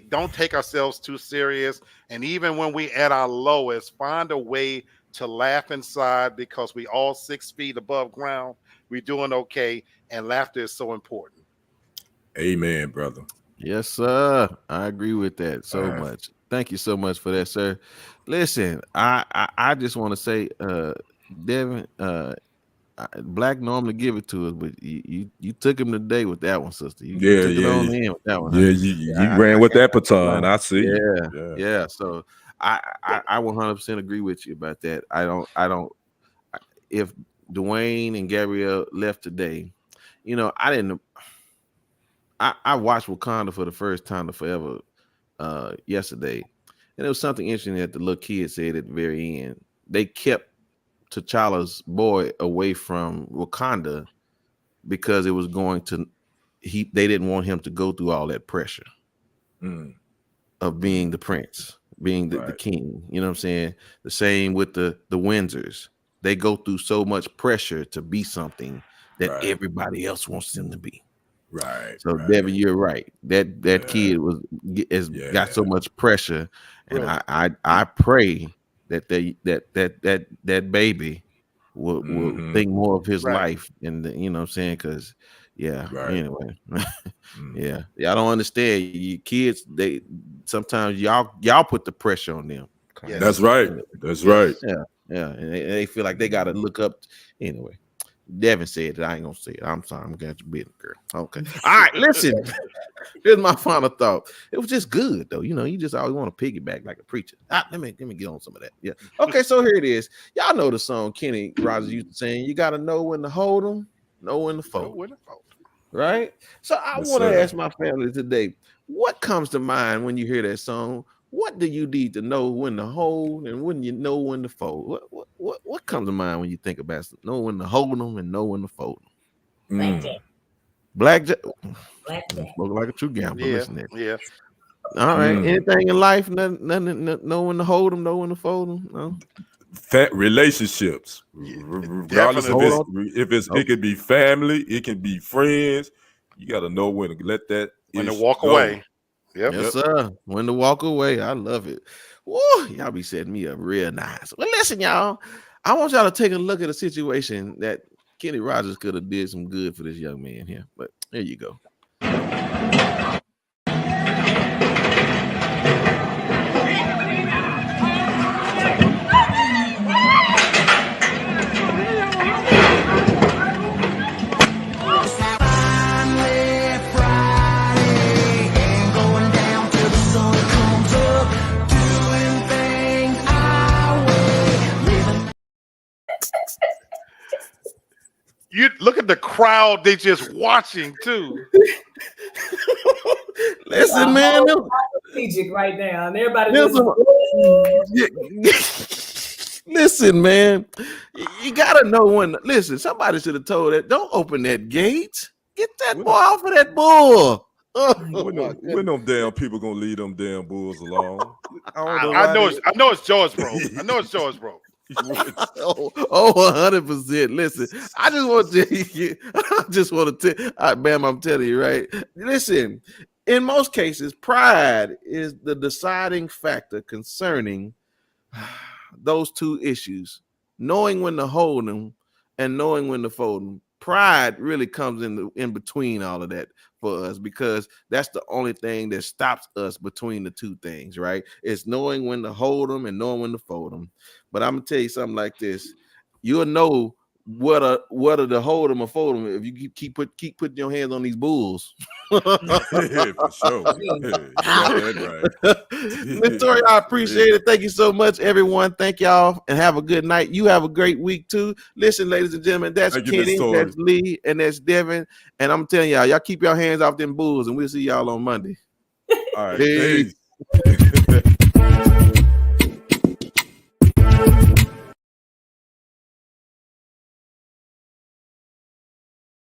Don't take ourselves too serious. And even when we at our lowest, find a way to laugh inside, because we all 6 feet above ground. We're doing okay. And laughter is so important. Amen, brother. Yes, sir. I agree with that so much. Thank you so much for that, sir. Listen, I just want to say, Devin, Black normally give it to us, but you took him today with that one, sister. You took it on in with that one. Yeah, you ran with that baton. I see. Yeah. So I 100% agree with you about that. I don't. If Dwayne and Gabrielle left today, I didn't. I watched Wakanda for the first time to forever yesterday, And it was something interesting that the little kid said at the very end. They kept T'Challa's boy away from Wakanda because it was going to they didn't want him to go through all that pressure of being the prince, being the king. You know what I'm saying? The same with the Windsors. They go through so much pressure to be something that everybody else wants them to be. Right. So Devin, you're right. That kid got so much pressure, and I pray that that baby will think more of his life, and you know what I'm saying? Because anyway, I don't understand. You kids, they sometimes y'all put the pressure on them. Yeah. That's right. That's right. Yeah, and they feel like they got to look up. Anyway, Devin said that. I ain't gonna say it. I'm sorry. I'm glad you bit, girl. Okay. All right. Listen. Here's my final thought. It was just good though. You know, you just always want to piggyback like a preacher. Let me get on some of that. Yeah. Okay. So here it is. Y'all know the song Kenny Rogers used to sing. You got to know when to hold them, know when to fold. Right. So I want to ask my family today, what comes to mind when you hear that song? What do you need to know when to hold and when you know when to fold? What comes to mind when you think about know when to hold them and know when to fold them? Blackjack. Look like a true gambler. Yeah. All right. Anything in life? Nothing. Know when to hold them. Know when to fold them. No. Relationships. Regardless if it could be family, it can be friends. You got to know when to let that. When to walk away. Yes, sir. When to walk away. I love it. Woo, y'all be setting me up real nice. Well, listen, y'all. I want y'all to take a look at a situation that Kenny Rogers could have did some good for this young man here. But there you go. You look at the crowd, they just watching too. Listen, man. Strategic right now. And everybody listen, man. You gotta know when. Listen, somebody should have told that. Don't open that gate. Get that boy off of that bull. When them damn people gonna leave them damn bulls alone? I know it's George, bro. I know it's George, bro. 100%. Listen, I just want to Bam, I'm telling you, right? Listen, in most cases, pride is the deciding factor concerning those two issues. Knowing when to hold them and knowing when to fold them. Pride really comes in between all of that for us, because that's the only thing that stops us between the two things, right? It's knowing when to hold them and knowing when to fold them. But I'm gonna tell you something like this: you'll know whether to hold them or fold them if you keep putting your hands on these bulls. For sure. Victoria, I appreciate it. Thank you so much, everyone. Thank y'all, and have a good night. You have a great week too. Listen, ladies and gentlemen, that's Kenny, that's Lee, and that's Devin. And I'm telling y'all keep your hands off them bulls, and we'll see y'all on Monday. All right. Peace. Peace.